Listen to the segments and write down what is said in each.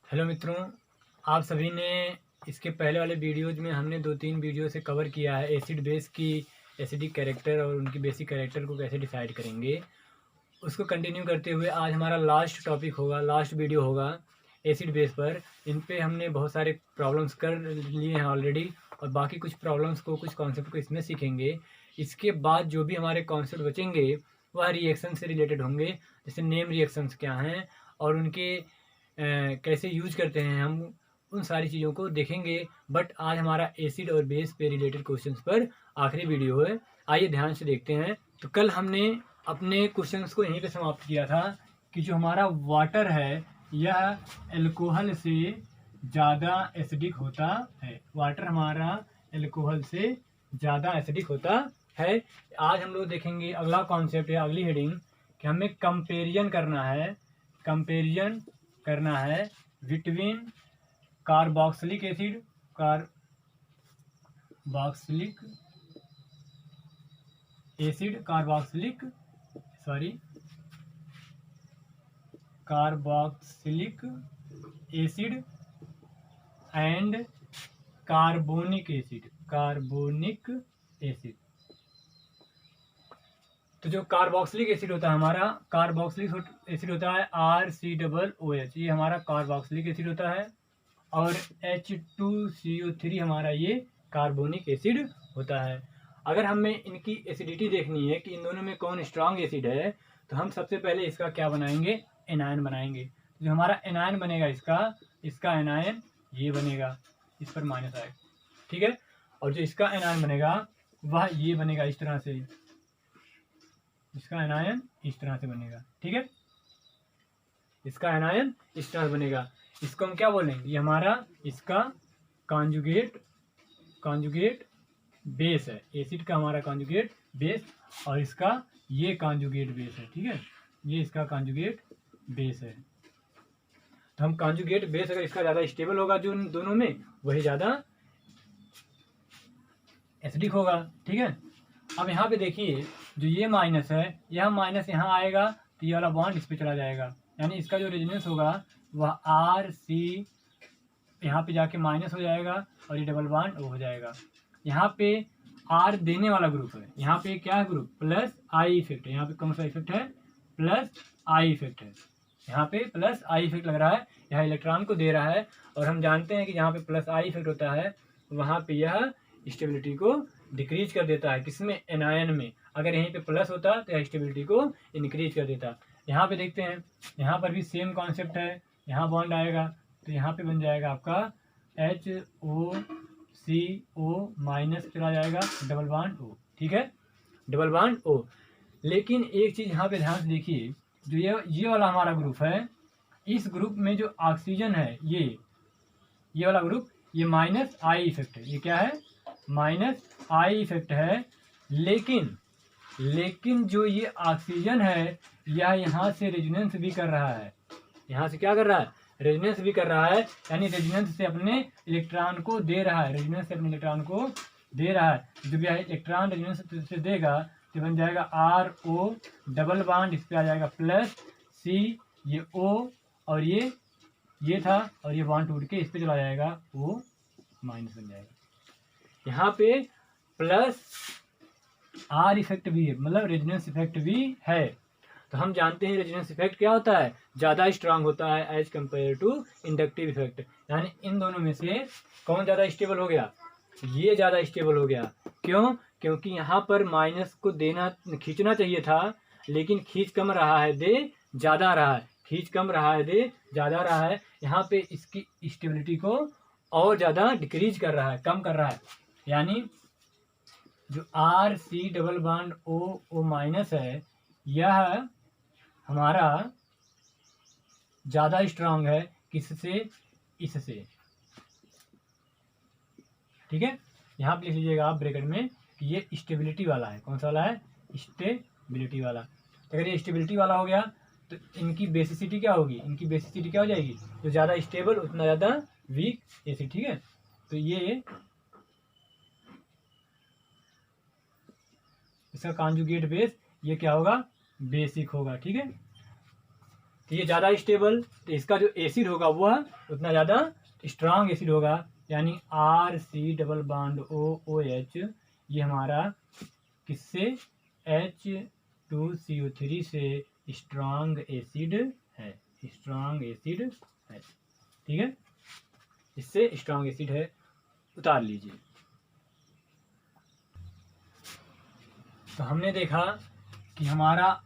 Hello मित्रों, आप सभी ने इसके पहले वाले वीडियोज़ में हमने 2-3 वीडियो से कवर किया है एसिड बेस की एसिडिक कैरेक्टर और उनकी बेसिक कैरेक्टर को कैसे डिसाइड करेंगे। उसको कंटिन्यू करते हुए आज हमारा लास्ट टॉपिक होगा, लास्ट वीडियो होगा एसिड बेस पर। इन पे हमने बहुत सारे प्रॉब्लम्स कर लिए हैं ऑलरेडी और बाकी कुछ प्रॉब्लम्स को, कुछ कॉन्सेप्ट को इसमें सीखेंगे। इसके बाद जो भी हमारे कॉन्सेप्ट बचेंगे वह रिएक्शन से रिलेटेड होंगे, जैसे नेम रिएक्शंस क्या हैं और उनके कैसे यूज करते हैं, हम उन सारी चीज़ों को देखेंगे। बट आज हमारा एसिड और बेस पे रिलेटेड क्वेश्चंस पर आखिरी वीडियो है। आइए ध्यान से देखते हैं। तो कल हमने अपने क्वेश्चंस को यहीं पे समाप्त किया था कि जो हमारा वाटर है यह अल्कोहल से ज़्यादा एसिडिक होता है। वाटर हमारा अल्कोहल से ज़्यादा एसिडिक होता है। आज हम लोग देखेंगे अगला कॉन्सेप्ट या अगली हेडिंग कि हमें कंपेरिजन करना है। कंपेरिजन करना है between carboxylic acid carboxylic acid and carbonic acid. तो जो कार्बोक्सिलिक एसिड होता है हमारा, कार्बोक्सिलिक एसिड होता है RCOOH, ये हमारा कार्बोक्सिलिक एसिड होता है। और H2CO3 हमारा ये कार्बोनिक एसिड होता है। अगर हमें इनकी एसिडिटी देखनी है कि इन दोनों में कौन स्ट्रांग एसिड है, तो हम सबसे पहले इसका क्या बनाएंगे, एनायन बनाएंगे। जो हमारा एनायन बनेगा इसका एनायन ये बनेगा, इस पर माइनस आएगा, ठीक है। और जो इसका एनायन बनेगा वह ये बनेगा, इस तरह से, इसका एनायन इस तरह से बनेगा, ठीक है। इसका एनायन इस तरह से बनेगा। इसको हम क्या बोलेंगे, ये हमारा इसका कॉन्जुगेट बेस है। एसिड का हमारा कॉन्जुगेट बेस और इसका ये कॉन्जुगेट बेस है, ठीक है। ये इसका कॉन्जुगेट बेस है। तो हम कॉन्जुगेट बेस अगर इसका ज़्यादा स्टेबल होगा जो इन दोनों में, वही ज़्यादा एसिडिक होगा, ठीक है। अब यहाँ पे देखिए, जो ये माइनस है, यह माइनस यहाँ आएगा तो ये वाला बॉन्ड इस पे चला जाएगा, यानी इसका जो रेजोनेंस होगा वह RC यहाँ पे जाके माइनस हो जाएगा और ये डबल बॉन्ड O हो जाएगा। यहाँ पे R देने वाला ग्रुप है, यहाँ पे क्या है ग्रुप, प्लस आई इफेक्ट है। यहाँ पे कौन सा इफेक्ट है, प्लस आई इफेक्ट है। यहाँ पे प्लस आई इफेक्ट लग रहा है, यहाँ इलेक्ट्रॉन को दे रहा है। और हम जानते हैं कि जहाँ पे प्लस आई इफेक्ट होता है वहाँ पे यह स्टेबिलिटी को डिक्रीज कर देता है। किसमें, एनायन में। अगर यहीं पे प्लस होता तो यह स्टेबिलिटी को इंक्रीज कर देता। यहाँ पे देखते हैं, यहाँ पर भी सेम कॉन्सेप्ट है। यहाँ बॉन्ड आएगा तो यहाँ पे बन जाएगा आपका HOCO माइनस चला जाएगा, डबल बॉन्ड O, ठीक है, डबल बॉन्ड O। लेकिन एक चीज़ यहाँ पे ध्यान से देखिए, जो ये वाला हमारा ग्रुप है, इस ग्रुप में जो ऑक्सीजन है ये वाला ग्रुप, ये माइनस आई इफेक्ट है। ये क्या है, माइनस आई इफेक्ट है। लेकिन जो ये ऑक्सीजन है यह यहाँ से रेजोनेंस भी कर रहा है। यहाँ से क्या कर रहा है, रेजोनेंस भी कर रहा है, यानी रेजोनेंस से अपने इलेक्ट्रॉन को दे रहा है, रेजोनेंस से अपने इलेक्ट्रॉन को दे रहा है। जब यह इलेक्ट्रॉन रेजोनेंस से देगा तो बन जाएगा RO, डबल बॉन्ड इस पे आ जाएगा प्लस C, ये O और ये था और ये बॉन्ड टूट के इस पे चला जाएगा, O माइनस बन जाएगा। यहाँ पे प्लस R इफेक्ट भी है, मतलब रेजोनेंस इफेक्ट भी है। तो हम जानते हैं रेजोनेंस इफेक्ट क्या होता है, ज़्यादा स्ट्रांग होता है as compared to inductive effect. यानी इन दोनों में से कौन ज़्यादा स्टेबल हो गया, ये ज़्यादा स्टेबल हो गया। क्यों, क्योंकि यहाँ पर माइनस को देना, खींचना चाहिए था, लेकिन खींच कम रहा है, दे ज़्यादा रहा है। खींच कम रहा है, दे ज़्यादा रहा है। यहाँ पे इसकी स्टेबिलिटी को और ज़्यादा डिक्रीज कर रहा है, कम कर रहा है। यानी जो RC double bond O minus है, यह हमारा ज़्यादा स्ट्रांग है किससे, इससे, ठीक है। यहाँ पे लिख लीजिएगा आप ब्रैकेट में कि ये स्टेबिलिटी वाला है। कौन सा वाला है, स्टेबिलिटी वाला। तो अगर ये स्टेबिलिटी वाला हो गया तो इनकी बेसिसिटी क्या होगी, इनकी बेसिसिटी क्या हो जाएगी, जो ज़्यादा स्टेबल उतना ज़्यादा वीक एसिड, ठीक है। तो ये इसका कॉन्जुगेट बेस ये क्या होगा, बेसिक होगा, ठीक है। तो ये ज़्यादा स्टेबल, तो इसका जो एसिड होगा वह उतना ज़्यादा स्ट्रांग एसिड होगा, यानी RC डबल बॉन्ड OOH ये हमारा किससे H2CO3 से स्ट्रांग एसिड है, स्ट्रांग एसिड है। ठीक है, इससे स्ट्रांग एसिड है, उतार लीजिए। तो हमने देखा कि हमारा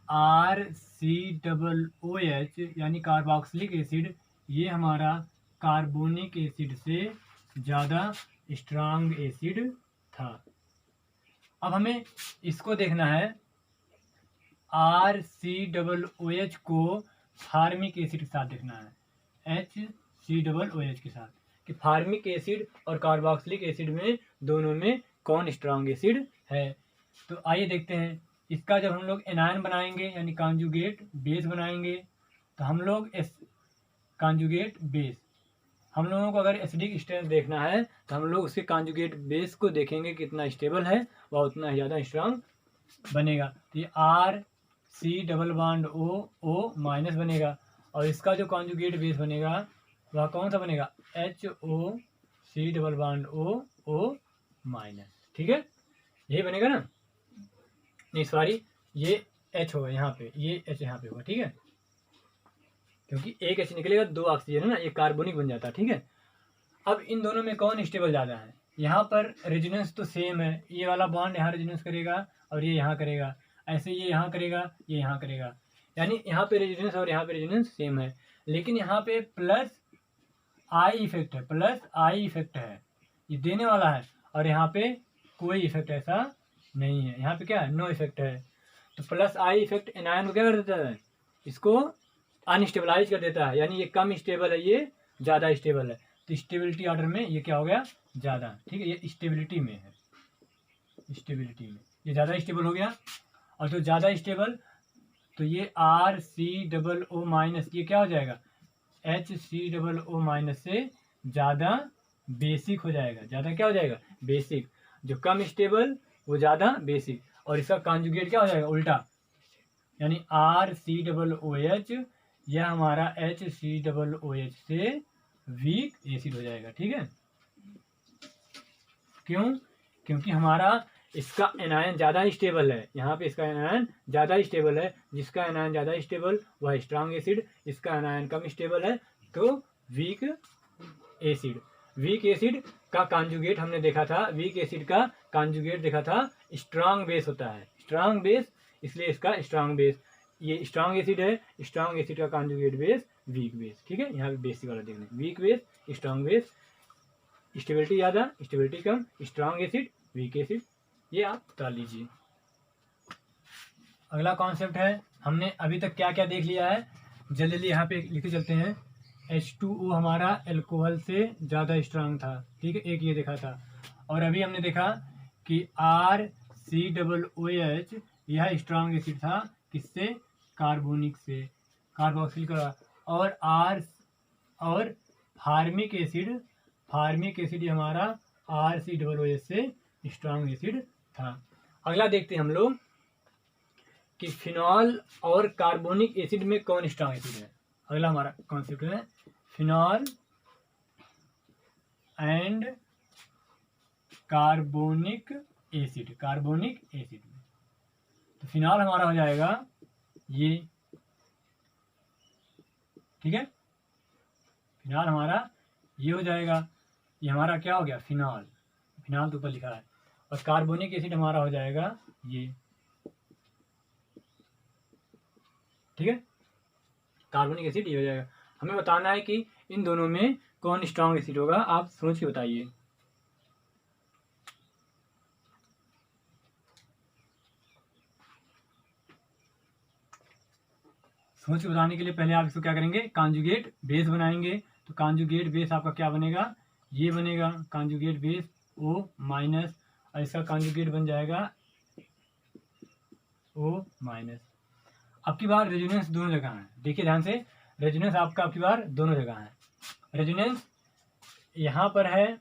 RCOOH यानी कार्बोक्सिलिक एसिड ये हमारा कार्बोनिक एसिड से ज़्यादा स्ट्रांग एसिड था। अब हमें इसको देखना है, RCOOH को फार्मिक एसिड के साथ देखना है, HCOOH के साथ, कि फार्मिक एसिड और कार्बोक्सिलिक एसिड में दोनों में कौन स्ट्रांग एसिड है। तो आइए देखते हैं। इसका जब हम लोग एनायन बनाएंगे यानी कॉन्जुगेट बेस बनाएंगे, तो हम लोग कॉन्जुगेट बेस, हम लोगों को अगर एसिडिक स्ट्रेंथ देखना है तो हम लोग उसके कॉन्जुगेट बेस को देखेंगे कितना स्टेबल है, वह उतना ही ज़्यादा स्ट्रांग बनेगा। तो ये RC डबल बॉन्ड OO- बनेगा, और इसका जो कॉन्जुगेट बेस बनेगा वह कौन सा बनेगा, HOC डबल बॉन्ड OO-। ठीक है, यही बनेगा ना, नहीं सॉरी, ये H होगा यहाँ पे, ये H यहाँ पे होगा। ठीक है, क्योंकि एक H निकलेगा, 2 ऑक्सीजन है ना, ये कार्बोनिक बन जाता है। ठीक है, अब इन दोनों में कौन स्टेबल ज़्यादा है, यहाँ पर रेजोनेंस तो सेम है, ये वाला बॉन्ड यहाँ रेजोनेंस करेगा और ये यहाँ करेगा, ऐसे ये यहाँ करेगा, ये यहाँ करेगा, यानी यहाँ पे रेजोनेंस और यहाँ पे रेजोनेंस सेम है, लेकिन यहाँ पे प्लस आई इफेक्ट है, प्लस आई इफेक्ट है, ये देने वाला है, और यहाँ पे कोई इफेक्ट ऐसा नहीं है, यहाँ पे क्या है, नो इफेक्ट है। तो प्लस आई इफेक्ट एनायन को क्या कर देता है, इसको अनस्टेबलाइज कर देता है, यानी ये कम स्टेबल है, ये ज़्यादा स्टेबल है। तो स्टेबिलिटी ऑर्डर में ये क्या हो गया, ज़्यादा। ठीक है, ये स्टेबिलिटी में है, स्टेबिलिटी में ये ज़्यादा स्टेबल हो गया। और तो ज़्यादा स्टेबल, तो ये RCOO- ये क्या हो जाएगा, HCOO- से ज़्यादा बेसिक हो जाएगा, ज़्यादा क्या हो जाएगा, बेसिक। जो कम स्टेबल वो ज़्यादा बेसिक, और इसका कॉन्जुगेट क्या हो जाएगा, उल्टा, यानी RCOOH यह हमारा HCOOH से वीक एसिड हो जाएगा। ठीक है, क्यों, क्योंकि हमारा इसका एनायन ज़्यादा स्टेबल है, यहाँ पे इसका एनायन ज़्यादा स्टेबल है, जिसका एनायन ज़्यादा स्टेबल वह स्ट्रांग एसिड, इसका एनायन कम स्टेबल है तो वीक एसिड। वीक एसिड का कॉन्जुगेट हमने देखा था, वीक एसिड का कॉन्जुगेट देखा था स्ट्रांग बेस होता है, स्ट्रांग बेस, इसलिए इसका स्ट्रांग बेस, ये स्ट्रांग एसिड है, स्ट्रांग एसिड का कॉन्जुगेट बेस वीक बेस। ठीक है, यहाँ पे बेसिक वाला देखना, weak base, strong base, stability ज़्यादा, स्टेबिलिटी कम, स्ट्रांग एसिड, वीक एसिड, ये आप बता लीजिए। अगला कॉन्सेप्ट है, हमने अभी तक क्या क्या देख लिया है, जल्दी जल्दी यहाँ पे लिखते चलते हैं। H2O हमारा एल्कोहल से ज़्यादा स्ट्रांग था। ठीक है, एक ये देखा था, और अभी हमने देखा कि RCOOH यह स्ट्रांग एसिड था, किससे, कार्बोनिक से, कार्बोक्सिल का, और फार्मिक एसिड, फार्मिक एसिड हमारा RCOOH से स्ट्रांग एसिड था। अगला देखते हैं हम लोग कि फिनॉल और कार्बोनिक एसिड में कौन स्ट्रांग एसिड है। अगला हमारा कॉन्सेप्ट है phenol and carbonic acid, carbonic acid में। तो फिनॉल हमारा हो जाएगा ये, ठीक है, फिनॉल हमारा ये हो जाएगा, ये हमारा क्या हो गया, फिनॉल, फिनॉल तो ऊपर लिखा है, और कार्बोनिक एसिड हमारा हो जाएगा ये। ठीक है, कार्बोनिक एसिड ये हो जाएगा। हमें बताना है कि इन दोनों में कौन स्ट्रांग एसिड होगा, आप सोच के बताइए। सोच के बताने के लिए पहले आप इसको क्या करेंगे, कॉन्जुगेट बेस बनाएंगे। तो कॉन्जुगेट बेस आपका क्या बनेगा, ये बनेगा कॉन्जुगेट बेस O-, और इसका कॉन्जुगेट बन जाएगा O-। अब की बार रेजोनेंस दोनों जगह है, देखिए ध्यान से, रेजोनेंस आपका अब की बार दोनों जगह है। रेजोनेंस यहाँ पर है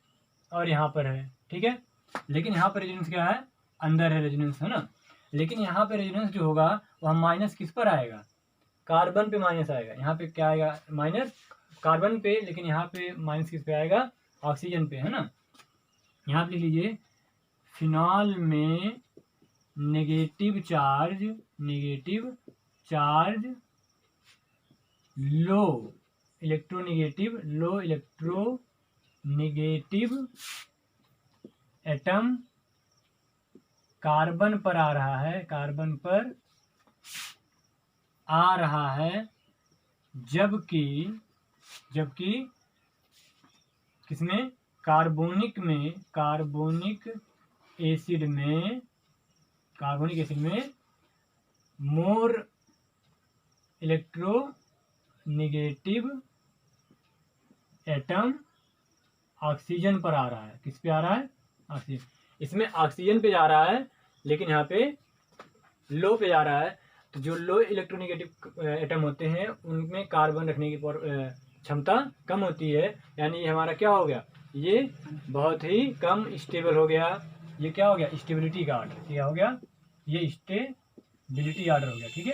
और यहाँ पर है, ठीक है, लेकिन यहाँ पर रेजोनेंस क्या है, अंदर है रेजोनेंस, है ना, लेकिन यहाँ पे रेजोनेंस जो होगा वह माइनस किस पर आएगा, कार्बन पे माइनस आएगा, यहाँ पे क्या आएगा माइनस कार्बन पे, लेकिन यहाँ पे माइनस किस पे आएगा ऑक्सीजन पे, है ना। यहाँ पे लिख लीजिए फिनॉल में नेगेटिव चार्ज लो इलेक्ट्रोनेगेटिव एटम कार्बन पर आ रहा है, जबकि किसमें कार्बोनिक एसिड में मोर इलेक्ट्रोनेगेटिव एटम ऑक्सीजन पर आ रहा है। किस पे आ रहा है ऑक्सीजन, इसमें ऑक्सीजन पे जा रहा है, लेकिन यहाँ पे लो पे जा रहा है। तो जो लो इलेक्ट्रोनेगेटिव एटम होते हैं उनमें कार्बन रखने की क्षमता कम होती है, यानी ये हमारा क्या हो गया, ये बहुत ही कम स्टेबल हो गया। ये क्या हो गया स्टेबिलिटी का ऑर्डर, क्या हो गया ये स्टेबिलिटी ऑर्डर हो गया, ठीक है,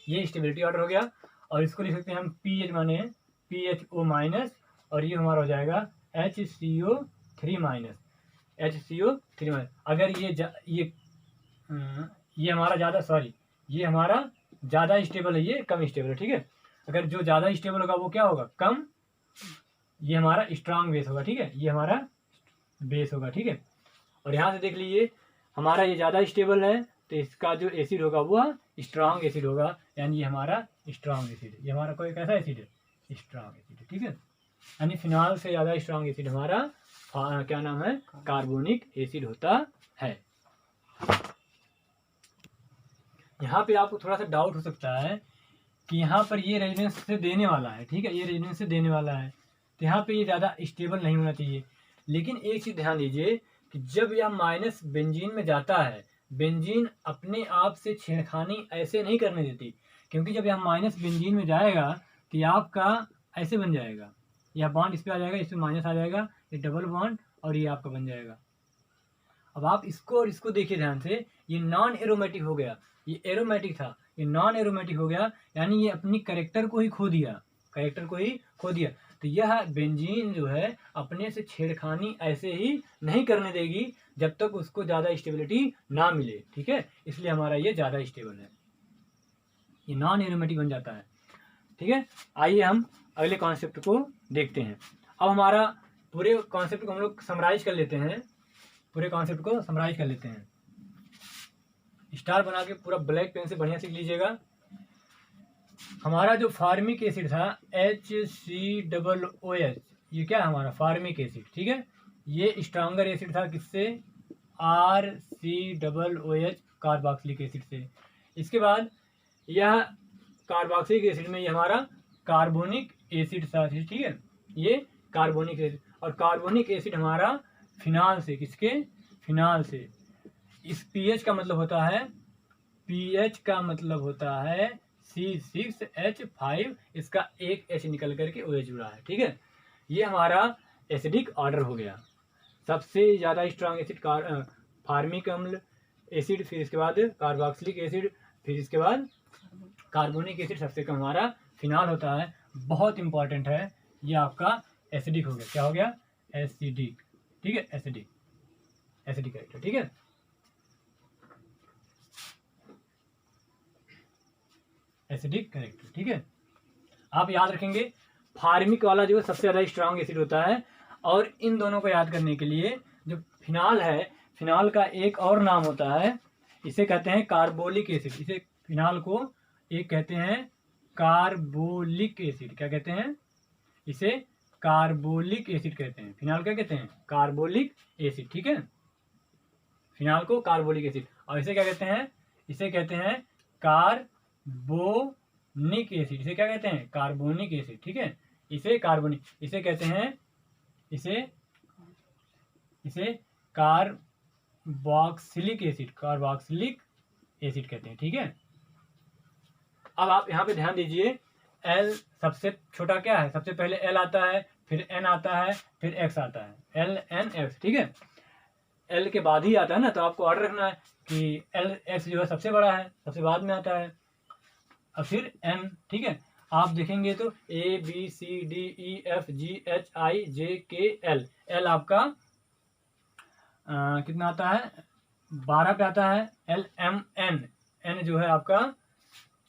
ये स्टेबिलिटी ऑर्डर हो गया। और इसको लिख सकते हैं हम पीएच माने PHO माइनस, और ये हमारा हो जाएगा HCO3 माइनस। अगर ये हमारा ज़्यादा स्टेबल है, ये कम स्टेबल है, ठीक है। अगर जो ज़्यादा स्टेबल होगा वो क्या होगा कम, ये हमारा स्ट्रांग बेस होगा, ठीक है, ये हमारा बेस होगा, ठीक है। और यहाँ से देख लीजिए हमारा ये ज़्यादा स्टेबल है, तो इसका जो एसिड होगा वो स्ट्रांग एसिड होगा, यानी ये हमारा स्ट्रांग एसिड है। ये हमारा कोई कैसा एसिड है, स्ट्रांग एसिड है, ठीक है। यानी फिनॉल से ज़्यादा स्ट्रांग एसिड हमारा क्या नाम है, कार्बोनिक एसिड होता है। यहाँ पे आपको थोड़ा सा डाउट हो सकता है कि यहाँ पर ये रेजिडेंस से देने वाला है, ठीक है, ये रेजिडेंस से देने वाला है, तो यहाँ पे ये ज़्यादा स्टेबल नहीं होना चाहिए। लेकिन एक चीज़ ध्यान दीजिए कि जब यह माइनस बेंजीन में जाता है, बेंजीन अपने आप से छेड़खानी ऐसे नहीं करने देती, क्योंकि जब यह माइनस बेंजीन में जाएगा तो ये आपका ऐसे बन जाएगा, यह बॉन्ड इस पर आ जाएगा, इस पर माइनस आ जाएगा, ये डबल बॉन्ड, और ये आपका बन जाएगा। अब आप इसको और इसको देखिए ध्यान से, ये नॉन एरोमेटिक हो गया, ये एरोमेटिक था, ये नॉन एरोमेटिक हो गया, यानी ये अपनी कैरेक्टर को ही खो दिया। तो यह बेंजीन जो है अपने से छेड़खानी ऐसे ही नहीं करने देगी जब तक उसको ज़्यादा स्टेबिलिटी ना मिले, ठीक है, इसलिए हमारा ये ज़्यादा स्टेबल है, ये नॉन एरोमेटिक बन जाता है, ठीक है। आइए हम अगले कॉन्सेप्ट को देखते हैं। अब हमारा पूरे कॉन्सेप्ट को हम लोग समराइज कर लेते हैं, स्टार बना के पूरा ब्लैक पेन से बढ़िया से लीजिएगा। हमारा जो फार्मिक एसिड था HCOOH, ये क्या है हमारा फार्मिक एसिड, ठीक है, ये स्ट्रॉन्गर एसिड था किससे, RCOOH कार्बोक्सिलिक एसिड से। इसके बाद यह कार्बोक्सिलिक एसिड में ये हमारा कार्बोनिक एसिड था, ठीक है, ये कार्बोनिक एसिड, और कार्बोनिक एसिड हमारा फिनॉल से, किसके, फिनॉल से। इस पीएच का मतलब होता है C6H5, इसका एक H निकल करके OH जुड़ा है, ठीक है। ये हमारा एसिडिक ऑर्डर हो गया। सबसे ज़्यादा स्ट्रांग एसिड फार्मिक अम्ल एसिड, फिर इसके बाद कार्बोक्सिलिक एसिड, फिर इसके बाद कार्बोनिक एसिड, सबसे कम हमारा फिनॉल होता है। बहुत इंपॉर्टेंट है, ये आपका एसिडिक हो गया, क्या हो गया एसिडिक, ठीक है, एसिडिक कैरेक्टर, ठीक है। एसिडिक कैरेक्टर, ठीक है। आप याद रखेंगे फार्मिक वाला जो सबसे ज़्यादा स्ट्रांग एसिड होता है, और इन दोनों को याद करने के लिए जो फिनॉल है, फिनॉल का एक और नाम होता है, इसे कहते हैं कार्बोलिक एसिड। इसे फिनॉल को एक कहते हैं कार्बोलिक एसिड, क्या कहते हैं, इसे कार्बोलिक एसिड कहते हैं। फिनॉल क्या कहते हैं, कार्बोलिक एसिड, ठीक है, फिनॉल को कार्बोलिक एसिड। और इसे क्या कहते हैं, इसे कहते हैं कार्बोनिक एसिड, इसे क्या कहते हैं कार्बोनिक एसिड, ठीक है, इसे कार्बोनिक, इसे कहते हैं, इसे कार्बोक्सिलिक एसिड कहते हैं, ठीक है। अब आप यहाँ पे ध्यान दीजिए, L सबसे छोटा क्या है, सबसे पहले L आता है, फिर N आता है, फिर X आता है, LNX, ठीक है। L के बाद ही आता है ना, तो आपको ऑर्डर रखना है कि LX जो है सबसे बड़ा है, सबसे बाद में आता है। और फिर N, ठीक है। आप देखेंगे तो ABCDEFGHIJKL, L आपका कितना आता है, 12 पे आता है। LMN, N जो है आपका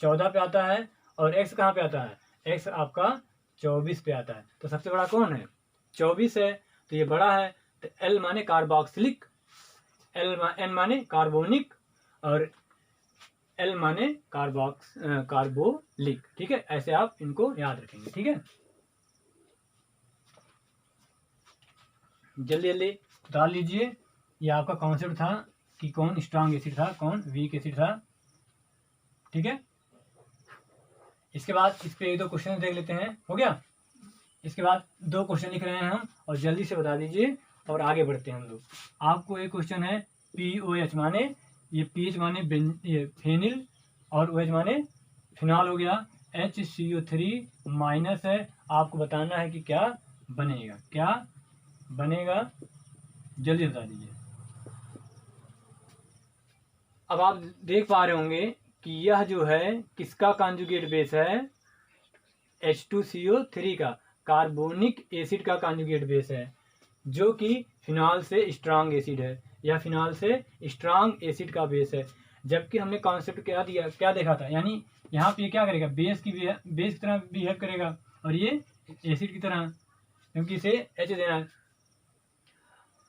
14 पे आता है। और X कहाँ पे आता है, X आपका 24 पे आता है। तो सबसे बड़ा कौन है, 24 है, तो ये बड़ा है। तो L माने कार्बोक्सिलिक, N माने कार्बोनिक, और L माने कार्बोलिक, ठीक है। ऐसे आप इनको याद रखेंगे, ठीक है। जल्दी जल्दी बता लीजिए, ये आपका कॉन्सेप्ट था कि कौन स्ट्रांग एसिड था, कौन वीक एसिड था, ठीक है। इसके बाद इस पे 1-2 क्वेश्चन देख लेते हैं, हो गया। इसके बाद 2 क्वेश्चन लिख रहे हैं हम, और जल्दी से बता दीजिए और आगे बढ़ते हैं हम लोग। आपको एक क्वेश्चन है POH माने, ये पीएच माने ये फेनिल, और OH माने फिनॉल हो गया। HCO3 माइनस है, आपको बताना है कि क्या बनेगा, क्या बनेगा, जल्दी बता दीजिए। अब आप देख पा रहे होंगे कि यह जो है किसका कॉन्जुगेट बेस है, H2CO3 का, कार्बोनिक एसिड का कॉन्जुगेट बेस है, जो कि फिनॉल से स्ट्रांग एसिड है। यह फिनॉल से स्ट्रांग एसिड का बेस है। जबकि हमने कॉन्सेप्ट क्या दिया, क्या देखा था, यानी यहाँ पे क्या करेगा, बेस की तरह बिहेव करेगा, और ये एसिड की तरह, क्योंकि इसे H देना है।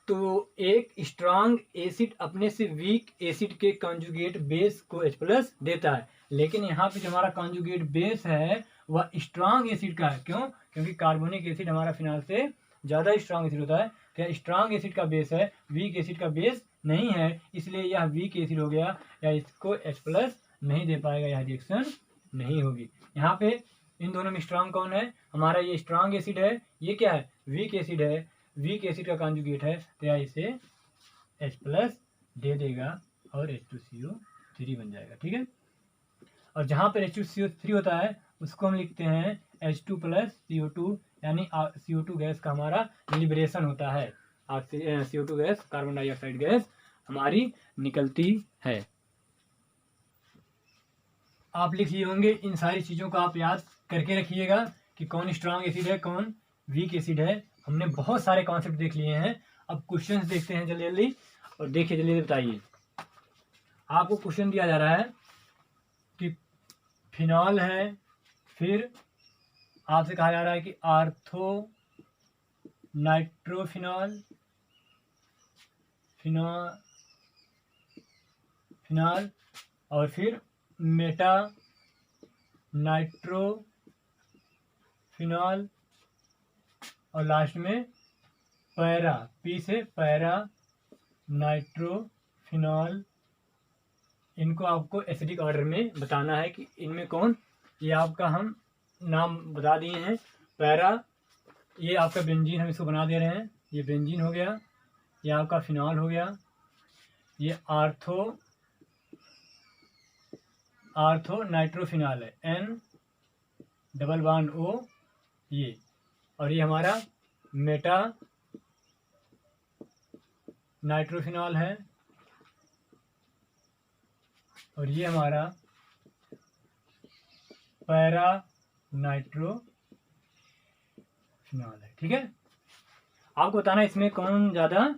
तो एक स्ट्रांग एसिड अपने से वीक एसिड के कॉन्जुगेट बेस को H+ देता है, लेकिन यहाँ पे जो हमारा कॉन्जुगेट बेस है वह स्ट्रांग एसिड का है। क्यों, क्योंकि कार्बोनिक एसिड हमारा फिनॉल से ज़्यादा स्ट्रांग एसिड होता है। तो स्ट्रांग एसिड का बेस है, वीक एसिड का बेस नहीं है, इसलिए यह वीक एसिड हो गया, या इसको H+ नहीं दे पाएगा, यह रिएक्शन नहीं होगी। यहाँ पे इन दोनों में स्ट्रांग कौन है, हमारा ये स्ट्रांग एसिड है, ये क्या है, वीक एसिड है। वीक एसिड का कॉन्जुगेट है, तो यह इसे H+ दे देगा और H2CO3 बन जाएगा, ठीक है। और जहाँ पर H2CO3 होता है उसको हम लिखते हैं H2 + CO2, यानी CO2 गैस का हमारा लिबरेशन होता है। CO2 gas, carbon dioxide gas हमारी निकलती है। आप लिख लिए होंगे, इन सारी चीज़ों को आप याद करके रखिएगा कि कौन स्ट्रांग एसिड है, कौन वीक एसिड है। हमने बहुत सारे कॉन्सेप्ट देख लिए हैं। अब क्वेश्चंस देखते हैं जल्दी जल्दी, और देखिए जल्दी बताइए। आपको क्वेश्चन दिया जा रहा है कि फिनॉल है, फिर आपसे कहा जा रहा है कि आर्थो नाइट्रोफिनॉल, फिनॉल, और फिर मेटा नाइट्रोफिनॉल, और लास्ट में पैरा, पी से पैरा नाइट्रोफिनॉल। इनको आपको एसिडिक ऑर्डर में बताना है कि इनमें कौन, ये आपका हम नाम बता दिए हैं। पैरा, ये आपका बेंजीन, हम इसको बना दे रहे हैं, ये बेंजीन हो गया, ये आपका फिनॉल हो गया, ये आर्थो नाइट्रोफिनॉल है, N∠O, ये, और ये हमारा मेटा नाइट्रोफिनॉल है, और ये हमारा पैरा नाइट्रोफिनॉल है, ठीक है। आपको बताना है इसमें कौन ज़्यादा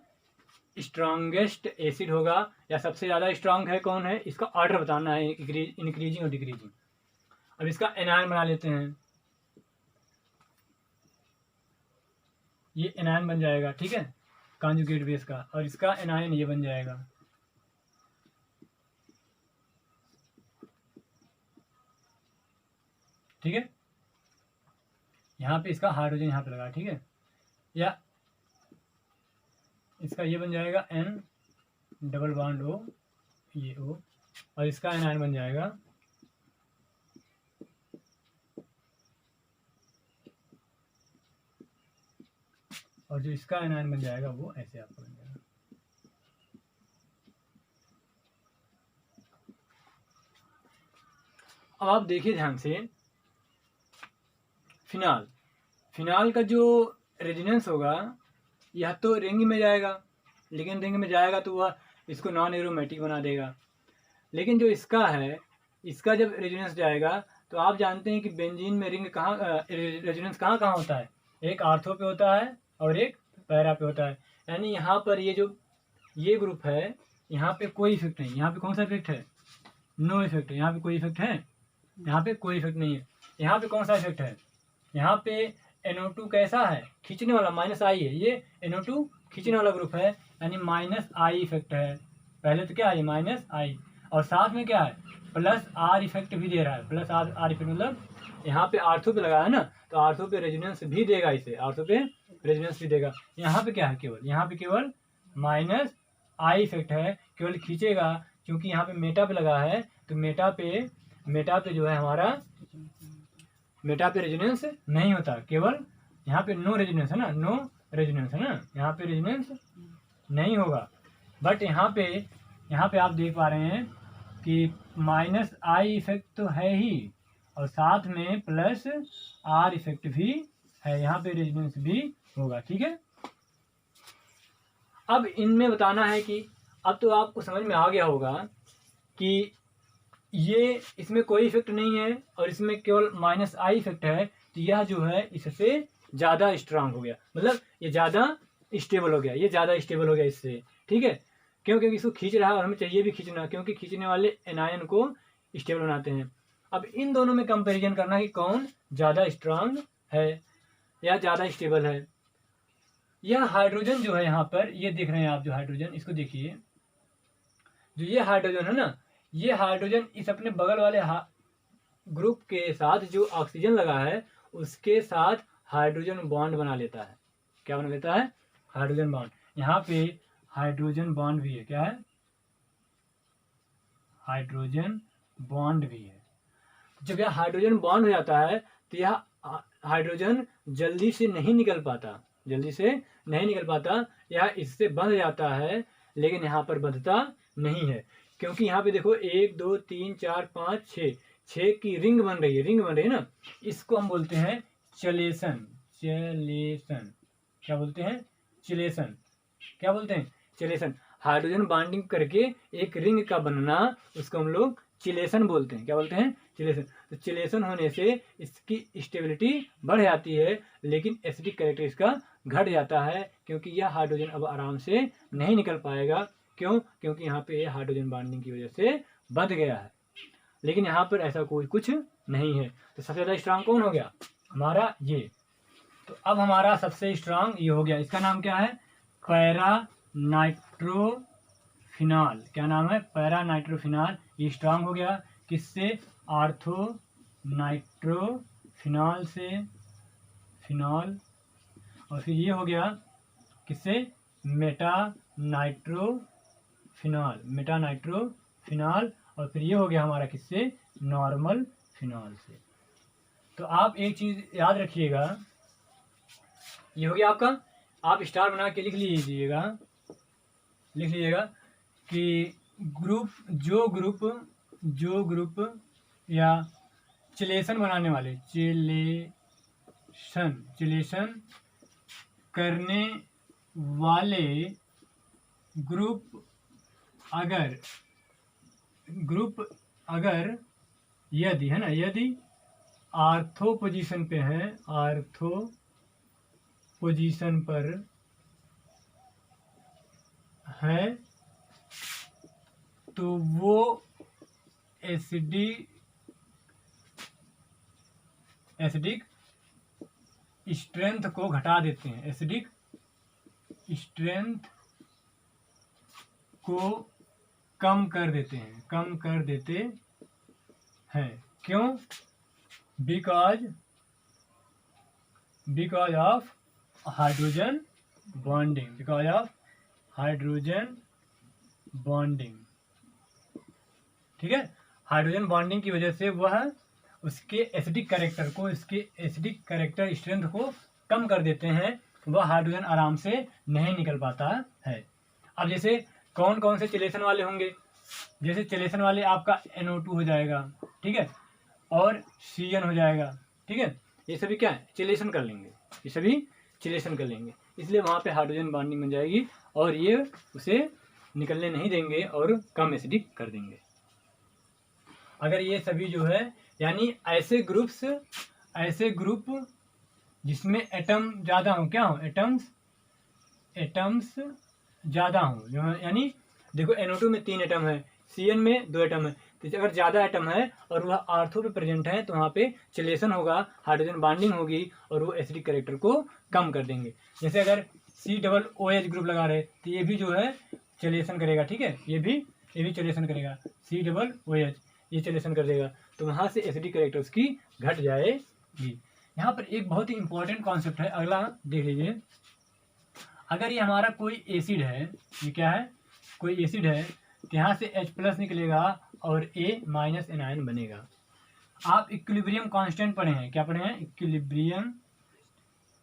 स्ट्रॉन्गेस्ट एसिड होगा, या सबसे ज़्यादा स्ट्रांग है कौन है, इसका ऑर्डर बताना है, इंक्रीजिंग और डिक्रीजिंग। अब इसका एनायन बना लेते हैं, ये एनायन बन जाएगा, ठीक है, कॉन्जुगेट बेस का, और इसका एनायन ये बन जाएगा, ठीक है। यहाँ पे इसका हाइड्रोजन यहाँ पे लगा, ठीक है, या इसका ये बन जाएगा N∠O, ये O, और इसका एनायन बन जाएगा और जो इसका एनायन बन जाएगा वो ऐसे आपका बन जाएगा। अब आप देखिए ध्यान से, फिनाल का जो रेजोनेंस होगा, यह तो रिंग में जाएगा, लेकिन रिंग में जाएगा तो वह इसको नॉन एरोमेटिक बना देगा। लेकिन जो इसका है इसका जब रेजोनेंस जाएगा तो आप जानते हैं कि बेंजीन में रिंग कहाँ रेजोनेंस कहाँ कहाँ होता है, एक आर्थो पे होता है और एक पैरा पे होता है। यानी यहाँ पर ये ग्रुप है, यहाँ पे कोई इफेक्ट नहीं, यहाँ पे कौन सा इफेक्ट है, नो इफेक्ट है। यहाँ पे कोई इफेक्ट है, यहाँ पे कोई इफेक्ट नहीं है। यहाँ पे कौन सा इफेक्ट है, यहाँ पे NO2 कैसा है, खींचने वाला, -I है, ये NO2 खींचने वाला ग्रुप है, यानी -I इफेक्ट है। पहले तो क्या है, -I, और साथ में क्या है, +R इफेक्ट भी दे रहा है। +R इफेक्ट मतलब यहाँ पे आर्थो पे लगा है ना, तो आर्थो पे रेजोनेंस भी देगा, इसे आर्थो पे रेजोनेंस भी देगा। यहाँ पे क्या है, केवल यहाँ पे केवल -I इफेक्ट है, केवल खींचेगा, क्योंकि यहाँ पे मेटा पे लगा है, तो मेटा पे जो है हमारा मेटा पे रेजोनेंस नहीं होता, केवल यहाँ पे नो रेजोनेंस है ना, नो रेजोनेंस है ना, यहाँ पे रेजोनेंस नहीं होगा। बट यहाँ पे आप देख पा रहे हैं कि -I इफेक्ट तो है ही, और साथ में +R इफेक्ट भी है, यहाँ पे रेजोनेंस भी होगा। ठीक है, अब इनमें बताना है कि अब तो आपको समझ में आ गया होगा कि ये इसमें कोई इफेक्ट नहीं है और इसमें केवल -I इफेक्ट है, तो यह जो है इससे ज़्यादा स्ट्रांग हो गया, मतलब ये ज़्यादा स्टेबल हो गया, ये ज़्यादा स्टेबल हो गया इससे। ठीक है, क्योंकि इसको खींच रहा है और हमें चाहिए भी खींचना, क्योंकि खींचने वाले एनायन को स्टेबल बनाते हैं। अब इन दोनों में कंपैरिजन करना कि कौन ज़्यादा स्ट्रांग है या ज़्यादा स्टेबल है। यह हाइड्रोजन जो है यहाँ पर, ये देख रहे हैं आप, जो हाइड्रोजन, इसको देखिए, जो ये हाइड्रोजन है ना, ये हाइड्रोजन इस अपने बगल वाले ग्रुप के साथ जो ऑक्सीजन लगा है उसके साथ हाइड्रोजन बॉन्ड बना लेता है। क्या बना लेता है, हाइड्रोजन बॉन्ड। यहाँ पे हाइड्रोजन बॉन्ड भी है, क्या है, हाइड्रोजन बॉन्ड भी है। जब यह हाइड्रोजन बॉन्ड हो जाता है तो यह हाइड्रोजन जल्दी से नहीं निकल पाता, यह इससे बंध जाता है, लेकिन यहाँ पर बंधता नहीं है, क्योंकि यहाँ पे देखो 1 2 3 4 5 6 की रिंग बन रही है ना, इसको हम बोलते हैं चलेशन। क्या बोलते हैं, चिलेशन। हाइड्रोजन बॉन्डिंग करके एक रिंग का बनना, उसको हम लोग चिलेशन बोलते हैं। क्या बोलते हैं, चिलेशन। तो चिलेशन होने से इसकी स्टेबिलिटी बढ़ जाती है, लेकिन एसिडिक कैरेक्टर इसका घट जाता है, क्योंकि यह हाइड्रोजन अब आराम से नहीं निकल पाएगा। क्यों, क्योंकि यहाँ पे हाइड्रोजन बॉन्डिंग की वजह से बंध गया है, लेकिन यहाँ पर ऐसा कोई कुछ नहीं है। तो सबसे ज़्यादा स्ट्रांग कौन हो गया, हमारा ये। तो अब हमारा सबसे स्ट्रांग ये हो गया, इसका नाम क्या है, पैरा नाइट्रोफिनॉल। क्या नाम है, पैरा नाइट्रोफिनॉल। ये स्ट्रांग हो गया किससे, आर्थो नाइट्रोफिनॉल से, फिनॉल, और फिर ये हो गया किससे, मेटा नाइट्रोफिनॉल, और फिर ये हो गया हमारा किससे, नॉर्मल फिनॉल से। तो आप एक चीज़ याद रखिएगा, ये हो गया आपका, आप स्टार बना के लिख लीजिएगा कि जो ग्रुप या चिलेशन बनाने वाले, चिलेशन करने वाले ग्रुप अगर यदि है ना, यदि आर्थो पोजीशन पे है, आर्थो पोजीशन पर है, तो वो एसिडिक स्ट्रेंथ को घटा देते हैं, एसिडिक स्ट्रेंथ को कम कर देते हैं, क्यों, बिकॉज ऑफ हाइड्रोजन बॉन्डिंग, ठीक है। हाइड्रोजन बॉन्डिंग की वजह से वह उसके एसिडिक कैरेक्टर स्ट्रेंथ को कम कर देते हैं, वह हाइड्रोजन आराम से नहीं निकल पाता है। अब जैसे कौन कौन से चिलेशन वाले होंगे, जैसे चिलेशन वाले आपका NO2 हो जाएगा, ठीक है, और CN हो जाएगा, ठीक है, ये सभी क्या है, चिलेशन कर लेंगे, इसलिए वहाँ पे हाइड्रोजन बॉन्डिंग बन जाएगी और ये उसे निकलने नहीं देंगे और कम एसिडिक कर देंगे। अगर ये सभी जो है यानी ऐसे ग्रुप जिसमें एटम ज़्यादा हो, क्या हो, एटम्स ज़्यादा हो, जो यानी देखो NO2 में 3 एटम है, CN में 2 एटम है, तो अगर ज़्यादा एटम है और वह ऑर्थो पे प्रेजेंट है तो वहाँ पे चिलेशन होगा, हाइड्रोजन बॉन्डिंग होगी और वो एसिडिक कैरेक्टर को कम कर देंगे। जैसे अगर COOH ग्रुप लगा रहे तो ये भी जो है चिलेशन करेगा, ठीक है, ये भी चिलेशन करेगा, COOH ये चिलेशन कर देगा, तो वहाँ से एसिडिक कैरेक्टर उसकी घट जाएगी। यहाँ पर एक बहुत ही इंपॉर्टेंट कॉन्सेप्ट है, अगला देख लीजिए। अगर ये हमारा कोई एसिड है, ये क्या है, कोई एसिड है, तो यहाँ से H+ निकलेगा और A- एनायन बनेगा। आप इक्विलिब्रियम कांस्टेंट पढ़े हैं, क्या पढ़े हैं, इक्विलिब्रियम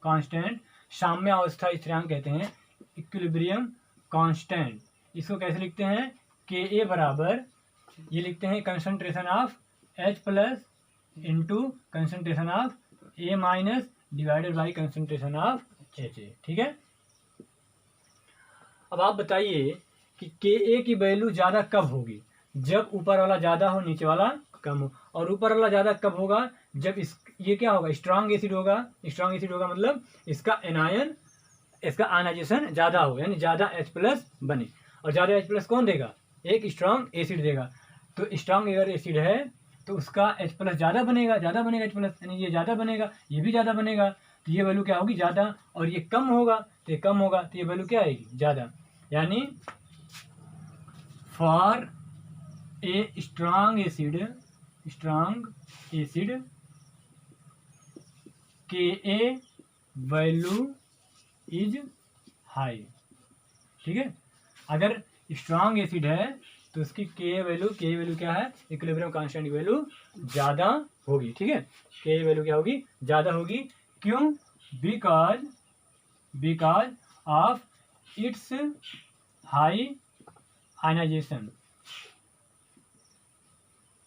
कांस्टेंट, साम्य अवस्था स्थिरांक कहते हैं, इक्विलिब्रियम कांस्टेंट। इसको कैसे लिखते हैं, Ka बराबर, ये लिखते हैं concentration of H+ into concentration of A- divided by concentration of Ha, ठीक है। अब आप बताइए कि Ka की वैल्यू ज़्यादा कब होगी, जब ऊपर वाला ज़्यादा हो नीचे वाला कम हो, और ऊपर वाला ज़्यादा कब होगा, जब ये क्या होगा, स्ट्रांग एसिड होगा, मतलब इसका आयनाइजेशन ज़्यादा हो, यानी ज़्यादा H+ बने, और ज़्यादा H+ कौन देगा, एक स्ट्रांग एसिड देगा। तो स्ट्रांग अगर एसिड है तो उसका H+ ज़्यादा बनेगा H+, यानी ये ज़्यादा बनेगा, ये भी ज़्यादा बनेगा, तो ये वैल्यू क्या होगी, ज़्यादा, और ये कम होगा तो ये कम होगा, तो ये वैल्यू क्या आएगी, ज़्यादा। यानी for a strong acid Ka value is high, ठीक है। अगर स्ट्रांग एसिड है तो उसकी Ka वैल्यू क्या है, इक्विलिब्रियम कांस्टेंट की वैल्यू ज़्यादा होगी, ठीक है, Ka वैल्यू क्या होगी, ज़्यादा होगी। क्यों, because of its high ionization,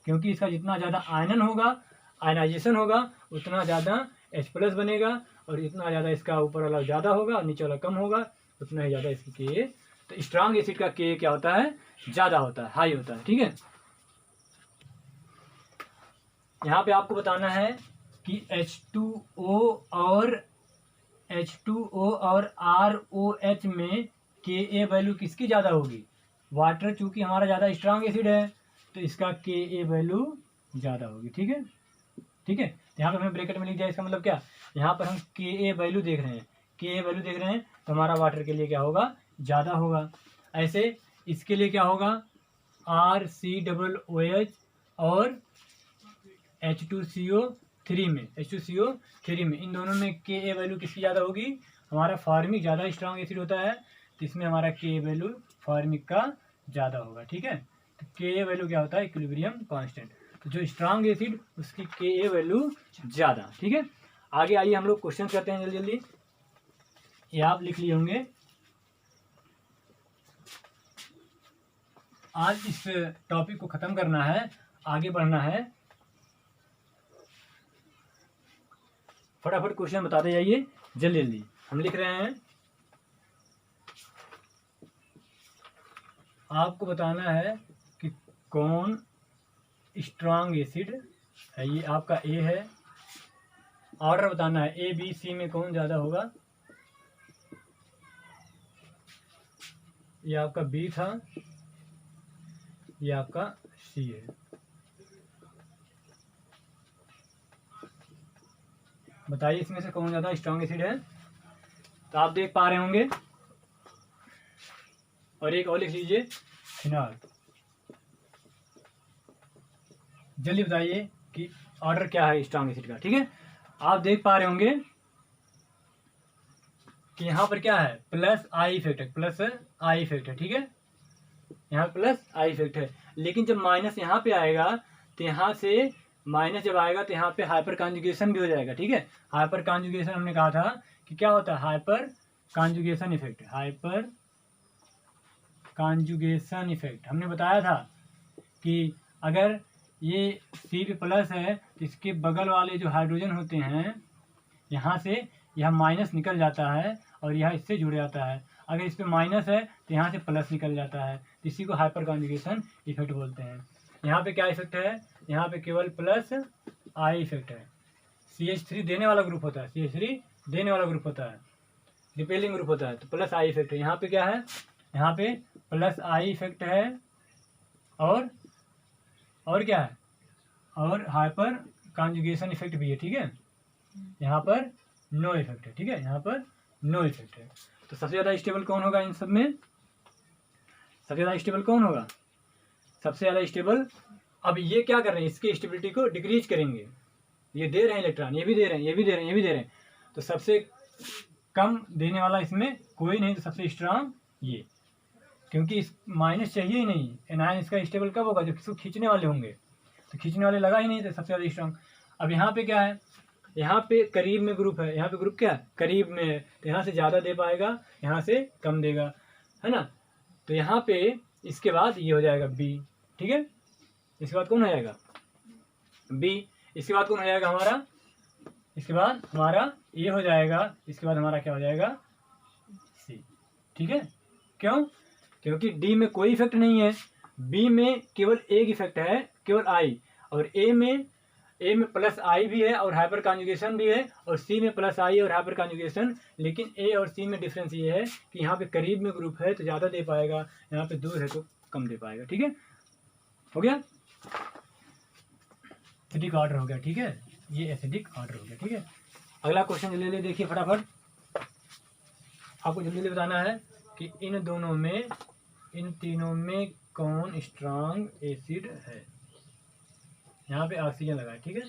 क्योंकि इसका जितना ज़्यादा आयनाइजेशन होगा उतना ज़्यादा H+ बनेगा, और जितना ज़्यादा इसका ऊपर वाला ज़्यादा होगा और नीचे वाला कम होगा उतना ही ज़्यादा इसकी Ka, तो स्ट्रांग एसिड का Ka क्या होता है, ज़्यादा होता है, हाई होता है, ठीक है। यहाँ पे आपको बताना है कि H2O और ROH में Ka वैल्यू किसकी ज़्यादा होगी, वाटर चूंकि हमारा ज़्यादा स्ट्रांग एसिड है तो इसका Ka वैल्यू ज़्यादा होगी, ठीक है। तो यहाँ पर हमने ब्रैकेट में लिख दिया, इसका मतलब क्या, यहाँ पर हम Ka वैल्यू देख रहे हैं, तो हमारा वाटर के लिए क्या होगा, ज़्यादा होगा। ऐसे इसके लिए क्या होगा, RCOOH और H2CO3 में इन दोनों में Ka वैल्यू किसकी ज़्यादा होगी, हमारा फॉर्मिक ज़्यादा स्ट्रांग एसिड होता है तो इसमें हमारा Ka वैल्यू फॉर्मिक का ज़्यादा होगा, ठीक है। तो Ka वैल्यू क्या होता है, इक्विलिब्रियम कांस्टेंट, तो जो स्ट्रांग एसिड उसकी Ka वैल्यू ज़्यादा, ठीक है। आगे आइए हम लोग क्वेश्चन करते हैं जल्दी, ये आप लिख लिए होंगे। आज इस टॉपिक को ख़त्म करना है, आगे बढ़ना है, फटाफट क्वेश्चन बताते जाइए जल्दी। हम लिख रहे हैं, आपको बताना है कि कौन स्ट्रांग एसिड है, ये आपका A है, ऑर्डर बताना है ABC में कौन ज़्यादा होगा, ये आपका B था, ये आपका C है। बताइए इसमें से कौन ज़्यादा स्ट्रांग एसिड है, तो आप देख पा रहे होंगे, और एक और लिख लीजिए फिनॉल। जल्दी बताइए कि ऑर्डर क्या है स्ट्रांग एसिड का, ठीक है। आप देख पा रहे होंगे कि यहाँ पर क्या है, प्लस आई इफेक्ट है, ठीक है, यहाँ प्लस आई इफेक्ट है, लेकिन जब माइनस यहाँ पे आएगा तो यहाँ से माइनस जब आएगा तो यहाँ पे हाइपर कॉन्जुगेशन भी हो जाएगा, ठीक है। हाइपर कॉन्जुगेशन हमने कहा था कि क्या होता है, हाइपर कॉन्जुगेशन इफेक्ट हमने बताया था कि अगर ये C+ है तो इसके बगल वाले जो हाइड्रोजन होते हैं यहाँ से यह माइनस निकल जाता है और यह इससे जुड़ जाता है, अगर इस पर माइनस है तो यहाँ से प्लस निकल जाता है, तो इसी को हाइपर कॉन्जुगेशन इफेक्ट बोलते हैं। यहाँ पे क्या इफेक्ट है, यहाँ पे केवल प्लस आई इफेक्ट है। CH3 देने वाला ग्रुप होता है, CH3 देने वाला ग्रुप होता है, रिपेलिंग ग्रुप होता है, तो प्लस आई इफेक्ट है। यहाँ पे क्या है, यहाँ पे प्लस आई इफेक्ट है और क्या है, और हाइपर कॉन्जुगेशन इफेक्ट भी है, ठीक है। यहाँ पर नो इफेक्ट है, ठीक है, यहाँ पर नो इफेक्ट है। तो सबसे ज़्यादा स्टेबल कौन होगा इन सब में, सबसे ज़्यादा स्टेबल कौन होगा, सबसे ज़्यादा स्टेबल। अब ये क्या कर रहे हैं, इसकी स्टेबिलिटी को डिक्रीज करेंगे, ये दे रहे हैं इलेक्ट्रॉन, ये भी दे रहे हैं, ये भी दे रहे हैं, ये भी दे रहे हैं, तो सबसे कम देने वाला इसमें कोई नहीं, तो सबसे स्ट्रांग ये, क्योंकि इस माइनस चाहिए ही नहीं, एनायन इसका स्टेबल कब होगा, जब इसको खींचने वाले होंगे, तो खींचने वाले लगा ही नहीं, तो सबसे ज़्यादा स्ट्रांग। अब यहाँ पे क्या है, यहाँ पे करीब में ग्रुप है, यहाँ पे ग्रुप क्या है, करीब में है, तो यहाँ से ज़्यादा दे पाएगा, यहाँ से कम देगा, है ना। तो यहाँ पे इसके बाद ये हो जाएगा बी, ठीक है, इसके बाद कौन हो जाएगा बी, इसके बाद कौन हो जाएगा हमारा, इसके बाद हमारा ये हो जाएगा, इसके बाद हमारा क्या हो जाएगा सी, ठीक है। क्यों, क्योंकि डी में कोई इफेक्ट नहीं है, बी में केवल एक इफेक्ट है, केवल आई, और ए में प्लस आई भी है और हाइपर कॉन्जुगेशन भी है, और सी में प्लस आई और हाइपर कॉन्जुगेशन। लेकिन ए और सी में डिफरेंस ये है कि यहाँ पे करीब में ग्रुप है तो ज़्यादा दे पाएगा, यहाँ पे दूर है तो कम दे पाएगा, ठीक है। हो गया, एसिडिक ऑर्डर हो गया, ठीक है, ये एसिडिक ऑर्डर हो गया, ठीक है। अगला क्वेश्चन ले ले, देखिए फटाफट, आपको जल्दी जल्दी बताना है कि इन दोनों में, इन तीनों में कौन स्ट्रांग एसिड है। यहाँ पे ऑक्सीजन लगा है, ठीक है,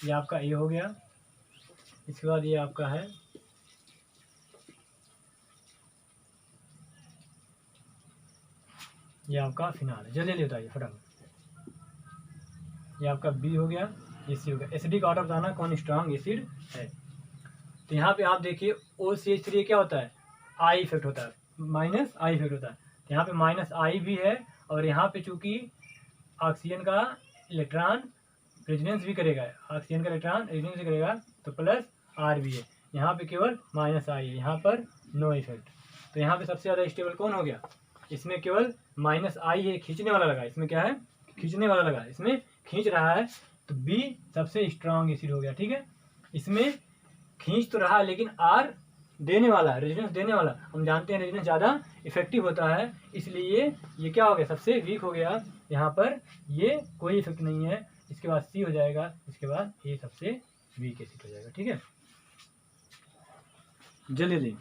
ये आपका ए हो गया, इसके बाद ये आपका है ये आपका फिनाल है, जल्दी जल्दी बताइए फटाफट। ये आपका बी हो गया, ये सी हो गया। एसिडिक ऑर्डर बताना कौन स्ट्रांग एसिड है। तो यहाँ पे आप देखिए OCH3 क्या होता है, आई इफेक्ट होता है, माइनस आई इफेक्ट होता है, तो यहाँ पे माइनस आई भी है, और यहाँ पे चूंकि ऑक्सीजन का इलेक्ट्रॉन रेजोनेंस भी करेगा, ऑक्सीजन का इलेक्ट्रॉन रेजोनेंस भी करेगा, तो प्लस आर भी है, यहाँ पे केवल माइनस आई है, यहाँ पर नो इफेक्ट। तो यहाँ पे सबसे ज़्यादा स्टेबल कौन हो गया, इसमें केवल माइनस आई है, खींचने वाला लगा, इसमें क्या है, खींचने वाला लगा, इसमें खींच रहा है, तो बी सबसे स्ट्रांग एसिड हो गया, ठीक है। इसमें खींच तो रहा है लेकिन आर देने वाला, रेजिडेंस देने वाला, हम जानते हैं रेजिडेंस ज़्यादा इफेक्टिव होता है, इसलिए ये क्या हो गया, सबसे वीक हो गया, यहाँ पर ये कोई इफेक्ट नहीं है। इसके बाद सी हो जाएगा, इसके बाद ये सबसे वीक एसिड हो जाएगा, ठीक है। जल्दी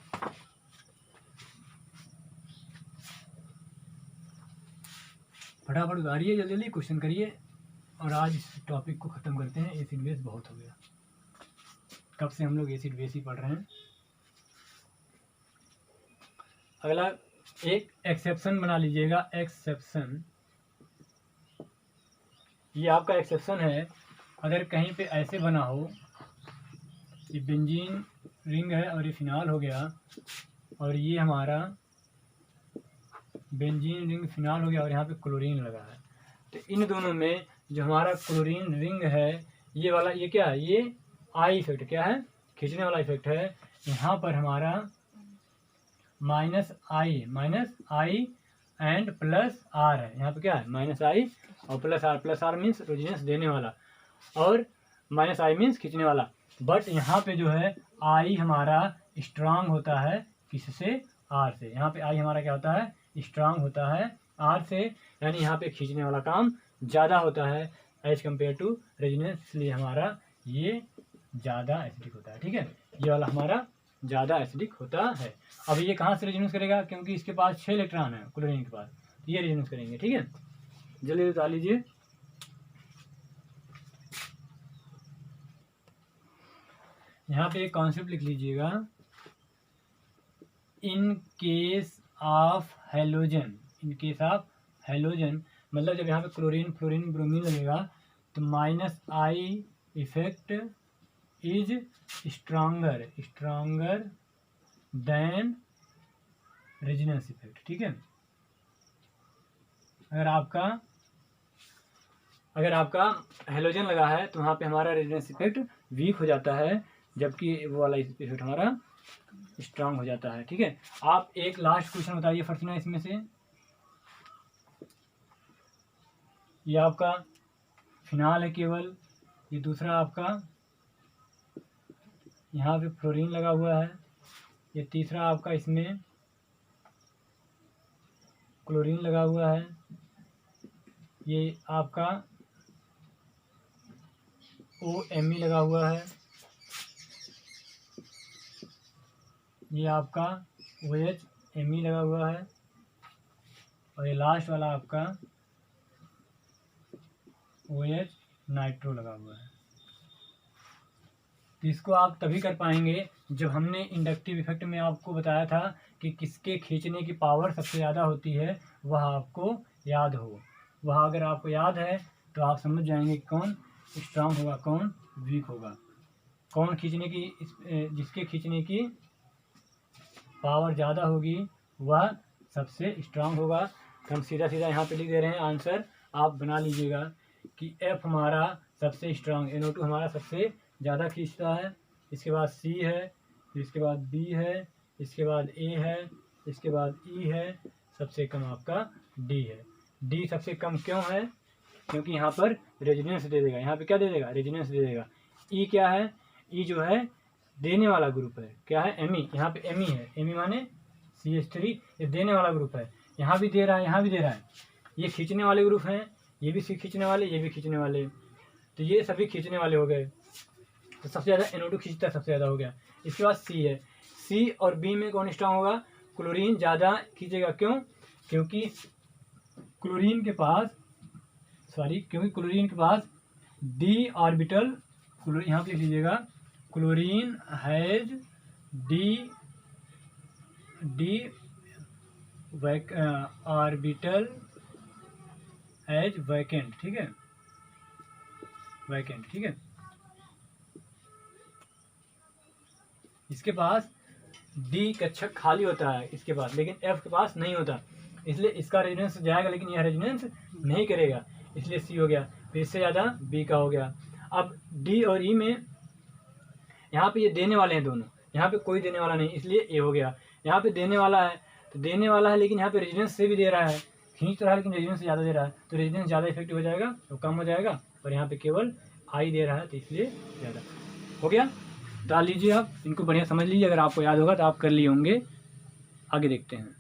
फटाफट उतारिए, जल्दी जल्दी क्वेश्चन करिए, और आज इस टॉपिक को ख़त्म करते हैं। एसिड बेस बहुत हो गया, कब से हम लोग एसिड बेस ही पढ़ रहे हैं। अगला एक एक्सेप्शन बना लीजिएगा, एक्सेप्शन, ये आपका एक्सेप्शन है। अगर कहीं पे ऐसे बना हो, ये बेंजीन रिंग है और ये फिनाल हो गया, और ये हमारा बेंजीन रिंग फिनाल हो गया, और यहाँ पे क्लोरीन लगा है, तो इन दोनों में जो हमारा क्लोरीन रिंग है, ये वाला, ये क्या है, ये आई इफेक्ट, क्या है, खींचने वाला इफेक्ट है। यहाँ पर हमारा minus I and plus R है, यहाँ पे क्या है, माइनस आई और प्लस आर मीन्स रेजिडेंस देने वाला, और माइनस आई मीन्स खींचने वाला। बट यहाँ पे जो है आई हमारा स्ट्रांग होता है, किससे, आर से। यहाँ पे आई हमारा क्या होता है, स्ट्रांग होता है आर से, यानी यहाँ पे खींचने वाला काम ज़्यादा होता है एज कम्पेयर टू रेजिडेंस, इसलिए हमारा ये ज़्यादा एसिडिक होता है, ठीक है, ये वाला हमारा ज़्यादा एसिडिक होता है। अब ये कहाँ से रेजोनेंस करेगा, क्योंकि इसके पास 6 इलेक्ट्रॉन है क्लोरीन के पास, ये रेजोनेंस करेंगे, ठीक है। जल्दी बता लीजिए, यहाँ पे एक कॉन्सेप्ट लिख लीजिएगा, in case of halogen, in case of halogen मतलब जब यहाँ पे क्लोरीन फ्लोरीन ब्रोमीन लगेगा, तो minus I effect is stronger then residence effect, ठीक है। अगर आपका हेलोजन लगा है तो वहाँ पे हमारा रेजिडेंस इफेक्ट वीक हो जाता है, जबकि वो वाला इफेक्ट हमारा स्ट्रांग हो जाता है, ठीक है। आप एक लास्ट क्वेश्चन बताइए फर्स्ट में, इसमें से ये आपका फिनाल है केवल, ये दूसरा आपका यहाँ पे फ्लोरीन लगा हुआ है, ये तीसरा आपका इसमें क्लोरीन लगा हुआ है, ये आपका OMe लगा हुआ है, ये आपका OHMe लगा हुआ है, और ये लास्ट वाला आपका OH नाइट्रो लगा हुआ है। तो इसको आप तभी कर पाएंगे जब हमने इंडक्टिव इफेक्ट में आपको बताया था कि किसके खींचने की पावर सबसे ज़्यादा होती है, वह आपको याद हो। वह अगर आपको याद है तो आप समझ जाएंगे कौन स्ट्रांग होगा, कौन वीक होगा, कौन खींचने की जिसके खींचने की पावर ज़्यादा होगी वह सबसे स्ट्रांग होगा। तो हम सीधा सीधा यहाँ पे लिख दे रहे हैं आंसर, आप बना लीजिएगा कि F हमारा सबसे स्ट्रांग, NO2 हमारा सबसे ज़्यादा खींचता है, इसके बाद C है, इसके बाद B है, इसके बाद A है, इसके बाद E है, सबसे कम आपका D है। D सबसे कम क्यों है? क्योंकि यहाँ पर रेजोनेंस दे देगा, यहाँ पे क्या दे देगा, रेजोनेंस दे देगा। E क्या है? E जो है देने वाला ग्रुप है, क्या है, Me, यहाँ पे Me है, Me माने CH3, ये देने वाला ग्रुप है, यहाँ भी दे रहा है, यहाँ भी दे रहा है। ये खींचने वाले ग्रुप हैं, ये भी खींचने वाले, ये भी खींचने वाले, तो ये सभी खींचने वाले हो गए। तो सबसे ज़्यादा NO2 खींचता है, सबसे ज़्यादा हो गया। इसके बाद C है, C और B में कौन स्ट्रांग होगा? क्लोरीन ज़्यादा खींचेगा। क्यों? क्योंकि क्लोरीन के पास D ऑर्बिटल, यहाँ पे लिख लीजिएगा, chlorine has D orbital as vacant, ठीक है, वैकेंट, ठीक है। इसके पास D कक्षक खाली होता है इसके पास, लेकिन F के पास नहीं होता, इसलिए इसका रेजोनेंस जाएगा, लेकिन यह रेजोनेंस नहीं करेगा, इसलिए C हो गया। फिर इससे ज़्यादा B का हो गया। अब D और E में यहाँ पे ये देने वाले हैं दोनों, यहाँ पे कोई देने वाला नहीं, इसलिए A हो गया। यहाँ पे देने वाला है, तो देने वाला है, लेकिन यहाँ पे रेजोनेंस से भी दे रहा है, खींच तो रहा है लेकिन रेजोनेंस से ज़्यादा दे रहा है, तो रेजोनेंस ज़्यादा इफेक्टिव हो जाएगा, तो कम हो जाएगा, और यहाँ पे केवल I दे रहा है, तो इसलिए ज़्यादा हो गया। डाल लीजिए, आप इनको बढ़िया समझ लीजिए, अगर आपको याद होगा तो आप कर लिए होंगे। आगे देखते हैं,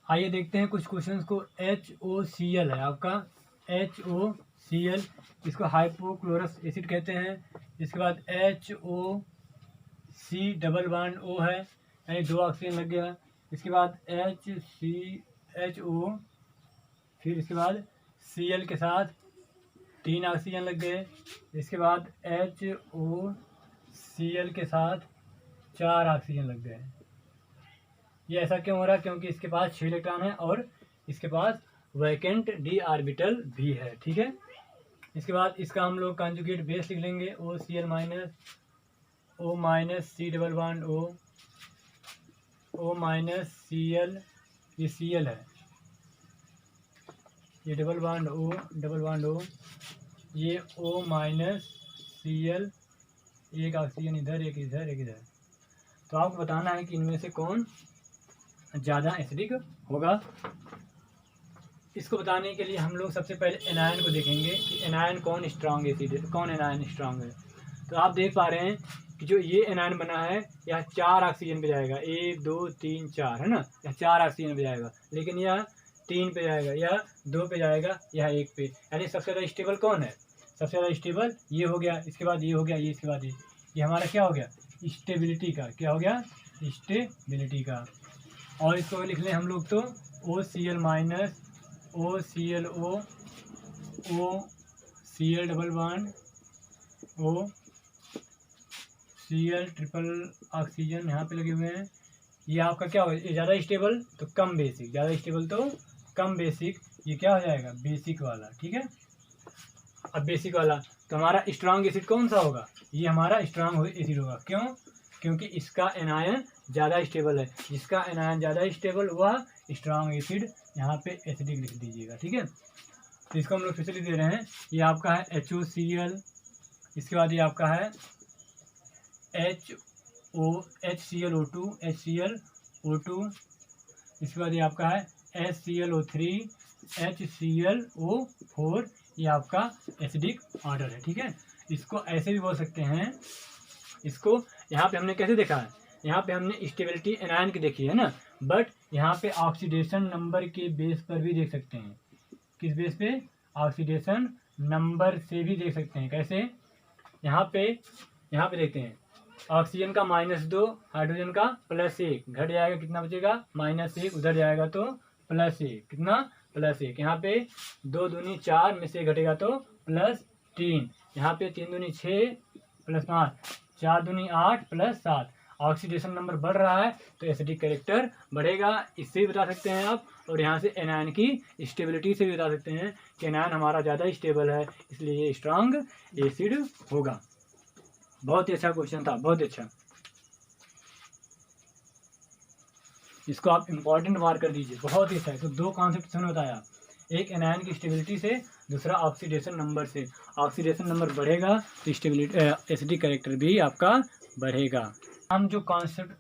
आइए देखते हैं कुछ क्वेश्चंस को। HOCl है आपका, HOCl, इसको हाइपोक्लोरस एसिड कहते हैं। इसके बाद HOC डबल बॉन्ड O है, यानी 2 ऑक्सीजन लग गया। इसके बाद HCHO, फिर इसके बाद Cl के साथ 3 ऑक्सीजन लग गए। इसके बाद HOCl के साथ 4 ऑक्सीजन लग गए। ये ऐसा क्यों हो रहा है? क्योंकि इसके पास 6 इलेक्ट्रॉन है और इसके पास वैकेंट D ऑर्बिटल भी है, ठीक है। इसके बाद इसका हम लोग कॉन्जुगेट बेस लिख लेंगे, OCl minus O minus C double bond O minus Cl, ये Cl है, ये डबल बॉन्ड O, ये O माइनस Cl, एक ऑक्सीजन इधर, एक इधर, एक इधर। तो आपको बताना है कि इनमें से कौन ज़्यादा एसिडिक होगा। इसको बताने के लिए हम लोग सबसे पहले एनायन को देखेंगे कि एनायन कौन स्ट्रांग एसिड है, कौन एनायन स्ट्रांग है। तो आप देख पा रहे हैं कि जो ये एनायन बना है यह 4 ऑक्सीजन पे जाएगा, 1 2 3 4 है ना, यह 4 ऑक्सीजन पे जाएगा, लेकिन यह 3 पे जाएगा, यह 2 पे जाएगा, यह 1 पे। यानी सबसे ज़्यादा स्टेबल कौन है? सबसे ज़्यादा स्टेबल ये हो गया, इसके बाद ये हो गया, ये इसके बाद ये हमारा क्या हो गया? स्टेबिलिटी का, क्या हो गया? स्टेबिलिटी का। और इसको लिख लें हम लोग तो OCl minus OClO, OCl double bond OCl triple oxygen यहाँ पे लगे हुए हैं। ये आपका क्या होगा? ये ज़्यादा स्टेबल तो कम बेसिक, ज़्यादा स्टेबल तो कम बेसिक, ये क्या हो जाएगा? बेसिक वाला, ठीक है। अब बेसिक वाला तो हमारा स्ट्रांग एसिड कौन सा होगा? ये हमारा स्ट्रांग एसिड होगा। क्यों? क्योंकि इसका एनायन ज़्यादा स्टेबल है, जिसका एनायन ज़्यादा स्टेबल वह स्ट्रांग एसिड, यहाँ पे एसिडिक लिख दीजिएगा, ठीक है। तो इसको हम लोग फिर से लिख दे रहे हैं, ये आपका है HOCl, इसके बाद ये आपका है HClO2, इसके बाद ये आपका है HClO3, HClO4 ये आपका एसिडिक ऑर्डर है। ठीक है, इसको ऐसे भी बोल सकते हैं, इसको यहाँ पे हमने कैसे देखा है, यहाँ पे हमने स्टेबिलिटी एनायन की देखी है ना, बट यहाँ पे ऑक्सीडेशन नंबर के बेस पर भी देख सकते हैं। किस बेस पे? ऑक्सीडेशन नंबर से भी देख सकते हैं। कैसे? यहाँ पे देखते हैं, ऑक्सीजन का -2, हाइड्रोजन का +1, घट जाएगा, कितना बचेगा? -1, उधर जाएगा तो +1, कितना? +1। यहाँ पे 2 दूनी 4 में से घटेगा तो +3, यहाँ पे 3 दूनी 6 +5, 4 दूनी 8 +7। ऑक्सीडेशन नंबर बढ़ रहा है तो एसिडिक कैरेक्टर बढ़ेगा, इससे भी बता सकते हैं आप। और यहाँ से एनायन की स्टेबिलिटी से भी बता सकते हैं कि एनायन हमारा ज़्यादा स्टेबल है, इसलिए ये स्ट्रांग एसिड होगा। बहुत ही अच्छा क्वेश्चन था, बहुत अच्छा। इसको आप इम्पोर्टेंट मार्क कर दीजिए, बहुत ही अच्छा है। तो 2 कॉन्सेप्ट हमने बताया, एक एनायन की स्टेबिलिटी से, दूसरा ऑक्सीडेशन नंबर से। ऑक्सीडेशन नंबर बढ़ेगा तो स्टेबिलिटी एसिडिक कैरेक्टर भी आपका बढ़ेगा। हम जो कॉन्सेप्ट,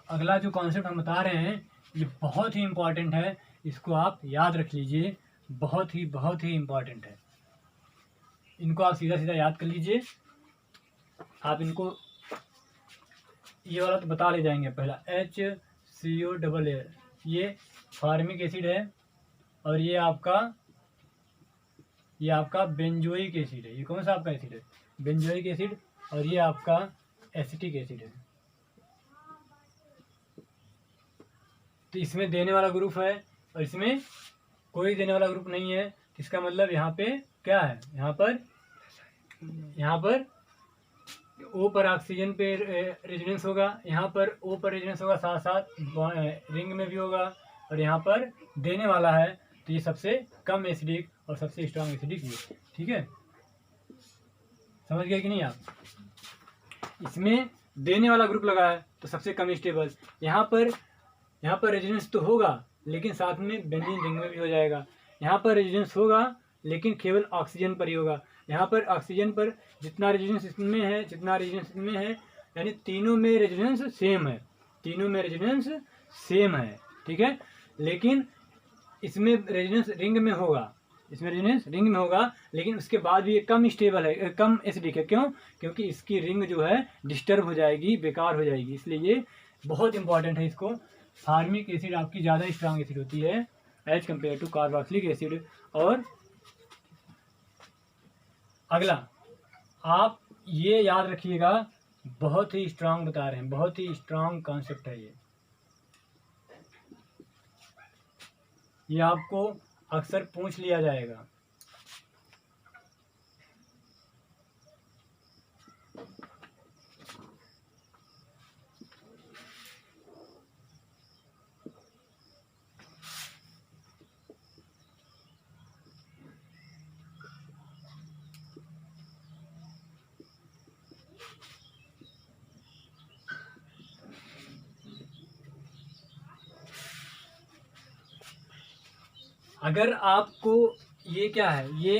अगला जो कॉन्सेप्ट हम बता रहे हैं, ये बहुत ही इम्पोर्टेंट है, इसको आप याद रख लीजिए, बहुत ही इम्पोर्टेंट है। इनको आप सीधा सीधा याद कर लीजिए। आप इनको ये वाला तो बता ले जाएंगे। पहला HCO, ये फार्मिक एसिड है, और ये आपका बेंजोइक एसिड है। ये कौन सा आपका एसिड है? Benzoic acid. और ये आपका एसिटिक एसिड है। तो इसमें देने वाला ग्रुप है और इसमें कोई देने वाला ग्रुप नहीं है। इसका मतलब यहाँ पे क्या है? यहाँ पर O पर ऑक्सीजन पे रेजोनेंस होगा, यहाँ पर O पर रेजोनेंस होगा, साथ साथ रिंग में भी होगा, और यहाँ पर देने वाला है तो ये सबसे कम एसिडिक और सबसे स्ट्रांग एसिडिक ये। ठीक है, समझ गए कि नहीं आप? इसमें देने वाला ग्रुप लगा है तो सबसे कम स्टेबल। यहाँ पर रेजोनेंस तो होगा लेकिन साथ में बेंजीन रिंग में भी हो जाएगा। यहाँ पर रेजोनेंस होगा लेकिन केवल ऑक्सीजन पर ही होगा। यहाँ पर ऑक्सीजन पर जितना रेजोनेंस इसमें है, जितना रेजोनेंस इसमें है, यानी तीनों में रेजोनेंस सेम है, तीनों में रेजोनेंस सेम है। ठीक है, लेकिन इसमें रेजोनेंस रिंग में होगा, इसमें रेजोनेंस रिंग में होगा, लेकिन उसके बाद भी ये कम स्टेबल है, कम एसिडिक है। क्यों? क्योंकि इसकी रिंग जो है डिस्टर्ब हो जाएगी, बेकार हो जाएगी, इसलिए ये बहुत इंपॉर्टेंट है। इसको फार्मिक एसिड आपकी ज़्यादा स्ट्रांग एसिड होती है as compared to carboxylic acid. और अगला आप ये याद रखिएगा, बहुत ही स्ट्रांग बता रहे हैं, बहुत ही स्ट्रांग कॉन्सेप्ट है ये आपको अक्सर पूछ लिया जाएगा। अगर आपको ये क्या है, ये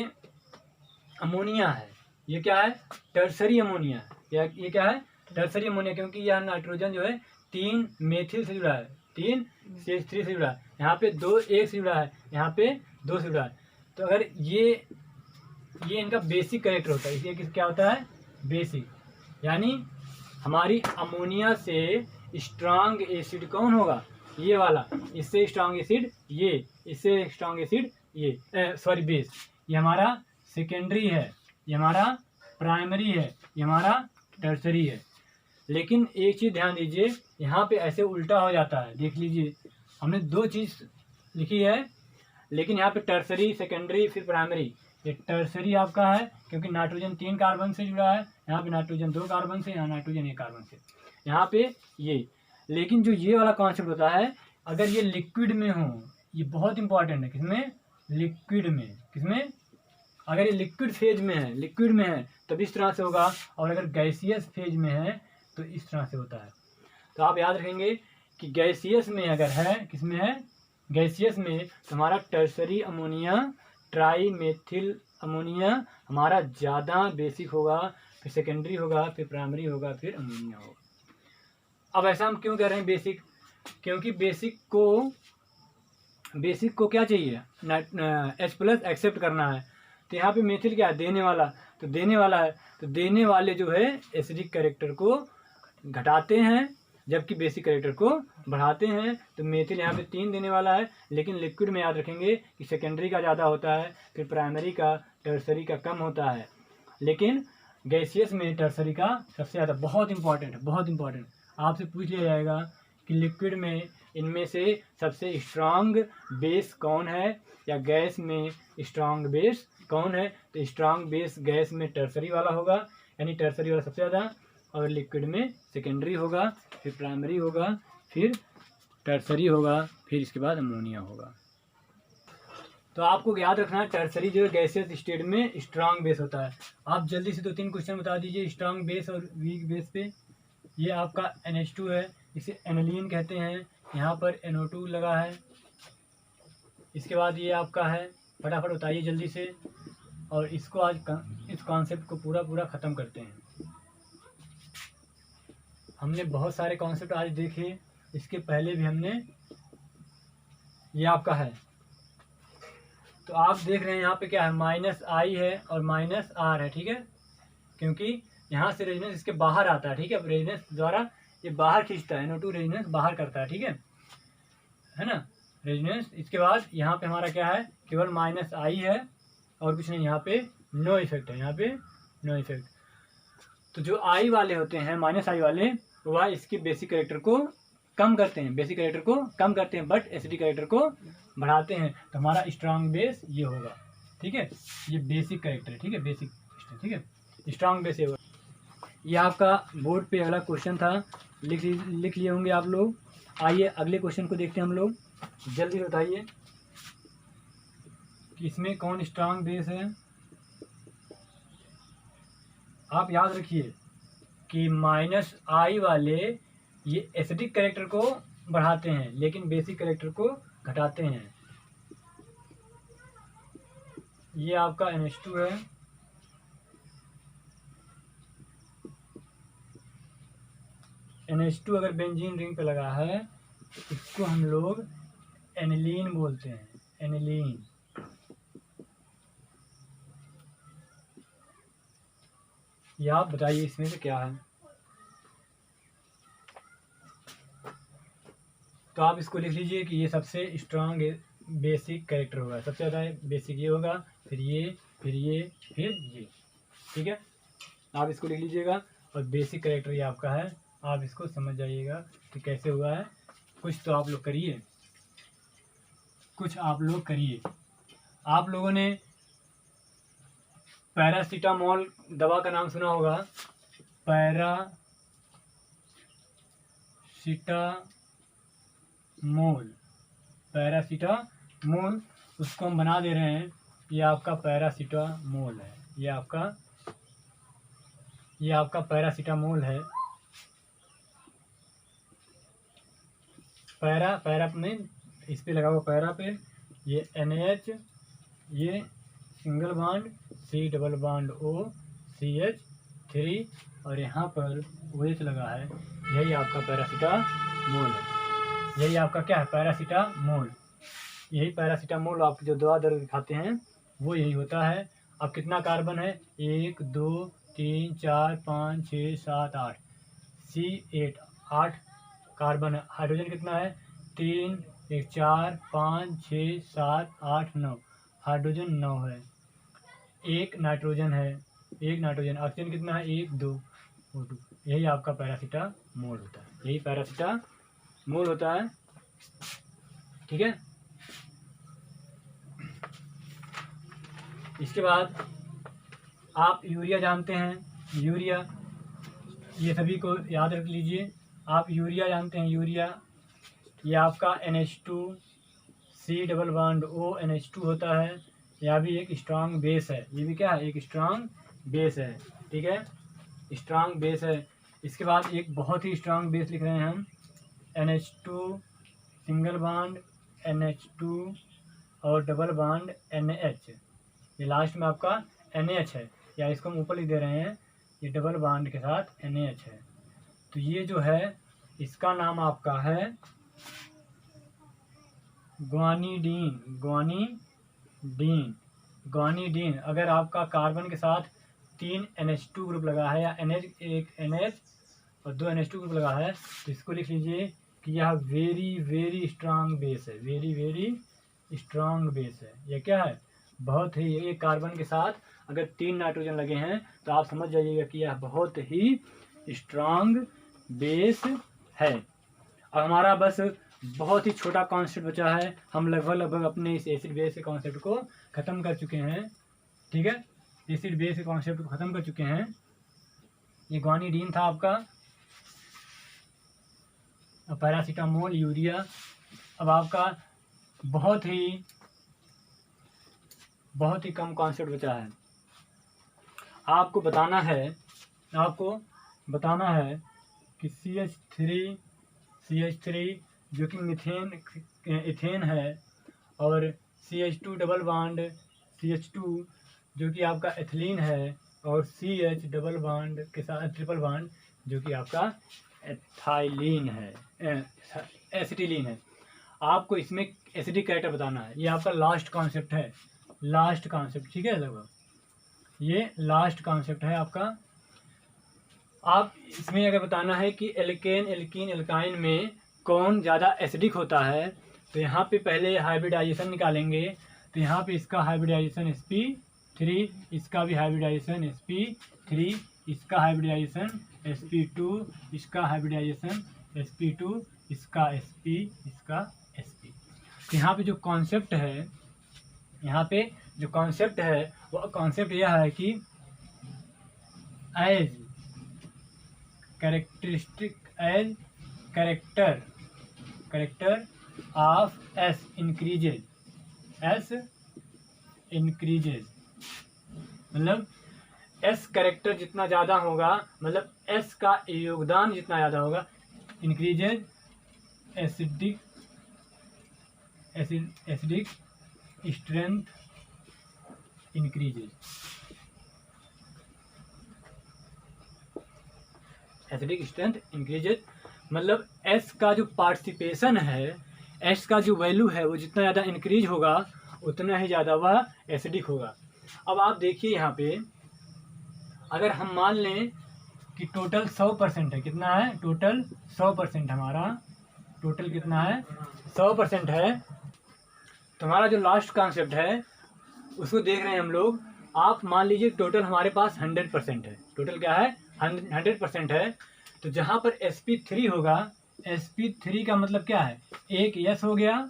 अमोनिया है, ये क्या है? टर्सरी अमोनिया है। ये क्या है? टर्सरी अमोनिया, क्योंकि यह नाइट्रोजन जो है 3 मेथिल से जुड़ा है, 3 CH3 से जुड़ा है, यहाँ पे 2 1 से जुड़ा है, यहाँ पे 2 से जुड़ा है। तो अगर ये इनका बेसिक कैरेक्टर होता है, इसलिए क्या होता है? बेसिक। यानी हमारी अमोनिया से स्ट्रांग एसिड कौन होगा? ये वाला। इससे स्ट्रांग एसिड ये, इससे स्ट्रांग एसिड ये, सॉरी बेस। ये हमारा सेकेंडरी है, ये हमारा प्राइमरी है, ये हमारा टर्सरी है। लेकिन एक चीज़ ध्यान दीजिए, यहाँ पे ऐसे उल्टा हो जाता है। देख लीजिए, हमने 2 चीज़ लिखी है, लेकिन यहाँ पे टर्सरी, सेकेंडरी, फिर प्राइमरी। ये टर्सरी आपका है क्योंकि नाइट्रोजन 3 कार्बन से जुड़ा है, यहाँ पे नाइट्रोजन 2 कार्बन से, यहाँ नाइट्रोजन 1 कार्बन से, यहाँ पे ये। लेकिन जो ये वाला कॉन्सेप्ट होता है, अगर ये लिक्विड में हो, ये बहुत इंपॉर्टेंट है। किसमें? लिक्विड में। किसमें? अगर ये लिक्विड फेज में है, लिक्विड में है तब इस तरह से होगा, और अगर गैसियस फेज में है तो इस तरह से होता है। तो आप याद रखेंगे कि गैसियस में अगर है, किसमें है? गैसियस में, तो हमारा tertiary ammonia, try methyl ammonia हमारा ज़्यादा बेसिक होगा, फिर सेकेंडरी होगा, फिर प्राइमरी होगा, फिर अमोनिया होगा। अब ऐसा हम क्यों कह रहे हैं बेसिक? क्योंकि बेसिक को बेसिक को क्या चाहिए, H+ एक्सेप्ट करना है। तो यहाँ पे मेथिल क्या है, देने वाला, तो देने वाला है, तो देने वाले जो है एसिडिक कैरेक्टर को घटाते हैं जबकि बेसिक कैरेक्टर को बढ़ाते हैं। तो मेथिल यहाँ पे 3 देने वाला है, लेकिन लिक्विड में याद रखेंगे कि सेकेंडरी का ज़्यादा होता है, फिर प्राइमरी का, टर्सरी का कम होता है, लेकिन गैसियस में टर्सरी का सबसे ज़्यादा। बहुत इंपॉर्टेंट, बहुत इंपॉर्टेंट, आपसे पूछ लिया जाएगा कि लिक्विड में इनमें से सबसे स्ट्रांग बेस कौन है, या गैस में स्ट्रांग बेस कौन है। तो स्ट्रांग बेस गैस में टर्सरी वाला होगा, यानी टर्सरी वाला सबसे ज़्यादा, और लिक्विड में सेकेंडरी होगा, फिर प्राइमरी होगा, फिर टर्सरी होगा, फिर इसके बाद अमोनिया होगा। तो आपको याद रखना है टर्सरी जो है गैसियस स्टेट में स्ट्रांग बेस होता है। आप जल्दी से 2-3 क्वेश्चन बता दीजिए स्ट्रांग बेस और वीक बेस पे। ये आपका NH2 है, इसे एनिलीन कहते हैं, यहाँ पर NO2 लगा है। इसके बाद ये आपका है, फटाफट बताइए जल्दी से, और इसको आज इस कॉन्सेप्ट को पूरा ख़त्म करते हैं। हमने बहुत सारे कॉन्सेप्ट आज देखे, इसके पहले भी हमने, ये आपका है। तो आप देख रहे हैं यहाँ पे क्या है, -I है और -R है, ठीक है, क्योंकि यहाँ से रेजिडेंस इसके बाहर आता है, ठीक है, रेजिडेंस द्वारा ये बाहर खींचता है, NO2 रेजिडेंस बाहर करता है, ठीक है ना, रेजिडेंस। इसके बाद यहाँ पे हमारा क्या है, केवल -I है और कुछ नहीं, यहाँ पे नो इफेक्ट है, यहाँ पे नो इफेक्ट। तो जो I वाले होते हैं, -I वाले, वह इसके बेसिक कैरेक्टर को कम करते हैं, बेसिक कैरेक्टर को कम करते हैं, बट एसिडिक कैरेक्टर को बढ़ाते हैं। तो हमारा स्ट्रांग बेस ये होगा, ठीक है, ये बेसिक कैरेक्टर है, ठीक है, बेसिक, ठीक है, स्ट्रांग बेस ये होगा। ये आपका बोर्ड पे अगला क्वेश्चन था, लिख लिए होंगे आप लोग। आइए अगले क्वेश्चन को देखते हैं हम लोग, जल्दी बताइए कि इसमें कौन स्ट्रांग बेस है। आप याद रखिए कि -I वाले ये एसिडिक कैरेक्टर को बढ़ाते हैं, लेकिन बेसिक कैरेक्टर को घटाते हैं। ये आपका NH2 है, NH2 अगर बेंजीन रिंग पे लगा है तो इसको हम लोग एनिलीन बोलते हैं, एनिलीन। ये आप बताइए इसमें से क्या है। तो आप इसको लिख लीजिए कि ये सबसे स्ट्रांग बेसिक कैरेक्टर होगा, सबसे ज़्यादा बेसिक ये होगा, फिर ये, फिर ये, फिर ये, ठीक है, आप इसको लिख लीजिएगा। और बेसिक कैरेक्टर ये आपका है, आप इसको समझ जाइएगा कि कैसे हुआ है। कुछ तो आप लोग करिए, कुछ आप लोग करिए। आप लोगों ने पैरासीटामोल दवा का नाम सुना होगा, पैरासीटामोल, उसको हम बना दे रहे हैं। ये आपका पैरासीटामोल है, ये आपका पैरासीटामोल है। पैरा में इस पे लगा हुआ पैरा पे, ये NH, ये सिंगल बॉन्ड C++O CH3, और यहाँ पर OH लगा है। यही आपका पैरासीटामोल है, यही आपका क्या है, पैरासीटामोल। यही पैरासीटामोल आप जो दवा दर्द खाते हैं वो यही होता है। अब कितना कार्बन है, 1 2 3 4 5 6 7 8, C8 8 कार्बन है। हाइड्रोजन कितना है, 3 1 4 5 6 7 8 9, हाइड्रोजन 9 है। एक नाइट्रोजन है, ऑक्सीजन कितना है, 1 2 O2। यही आपका पैरासीटामोल होता है, यही पैरासीटामोल होता है, ठीक है। इसके बाद आप यूरिया जानते हैं, यूरिया, ये सभी को याद रख लीजिए। आप यूरिया जानते हैं, यूरिया ये आपका NH2 C++O NH2 होता है। यह भी एक स्ट्रांग बेस है, ये भी क्या है, एक स्ट्रांग बेस है, ठीक है, स्ट्रांग बेस है। इसके बाद एक बहुत ही स्ट्रांग बेस लिख रहे हैं हम, NH2 सिंगल बॉन्ड NH2 और डबल बॉन्ड NH। ये लास्ट में आपका NH है, या इसको हम ऊपर लिख दे रहे हैं, ये डबल बॉन्ड के साथ NH है। तो ये जो है इसका नाम आपका है ग्वानिडीन अगर आपका कार्बन के साथ 3 NH2 ग्रुप लगा है या एक NH और 2 NH2 ग्रुप लगा है तो इसको लिख लीजिए कि यह वेरी स्ट्रांग बेस है, वेरी स्ट्रांग बेस है। यह क्या है? बहुत ही, ये कार्बन के साथ अगर 3 नाइट्रोजन लगे हैं तो आप समझ जाइएगा कि यह बहुत ही स्ट्रांग बेस है। अब हमारा बस बहुत ही छोटा कॉन्सेप्ट बचा है, हम लगभग अपने इस एसिड बेस के कॉन्सेप्ट को ख़त्म कर चुके हैं। ठीक है, एसिड बेस के कॉन्सेप्ट को ख़त्म कर चुके हैं। ये ग्वानिडीन था आपका, पैरासीटामोल, यूरिया। अब आपका बहुत ही कम कॉन्सेप्ट बचा है। आपको बताना है कि CH3 जो कि इथेन है, और CH2 डबल बॉन्ड CH2 जो कि आपका एथिलीन है, और CH डबल बॉन्ड के साथ ट्रिपल बॉन्ड जो कि आपका एथाइलीन है, एसिटिलीन है। आपको इसमें एसिडिक कैरेक्टर बताना है। ये आपका लास्ट कॉन्सेप्ट है, लास्ट कॉन्सेप्ट। ठीक है, लगभग ये लास्ट कॉन्सेप्ट है आपका। आप इसमें अगर बताना है कि एल्केन, एल्कीन, एल्काइन में कौन ज़्यादा एसिडिक होता है तो यहाँ पे पहले हाइब्रिडाइजेशन निकालेंगे। तो यहाँ पे इसका हाइब्रिडाइजेशन sp3, इसका भी हाइब्रिडाइजेशन sp3, इसका हाइब्रिडाइजेशन sp2, इसका हाइब्रिडाइजेशन sp2, इसका sp, इसका sp। तो यहाँ पे जो कॉन्सेप्ट है वो कॉन्सेप्ट यह है कि as character of S increases, मतलब S कैरेक्टर जितना ज़्यादा होगा, मतलब S का योगदान जितना ज़्यादा होगा, increases acidic strength increases, acidic strength increases. मतलब S का जो पार्टिसिपेशन है, S का जो वैल्यू है वो जितना ज़्यादा इंक्रीज होगा उतना ही ज़्यादा वह एसिडिक होगा। अब आप देखिए यहाँ पे, अगर हम मान लें कि टोटल 100% है, कितना है टोटल? 100% हमारा टोटल कितना है? 100% है। तो हमारा जो लास्ट कॉन्सेप्ट है उसको देख रहे हैं हम लोग। आप मान लीजिए टोटल हमारे पास 100% है। टोटल क्या है? 100% है। तो जहाँ पर sp3 होगा, sp3 का मतलब क्या है? एक S हो गया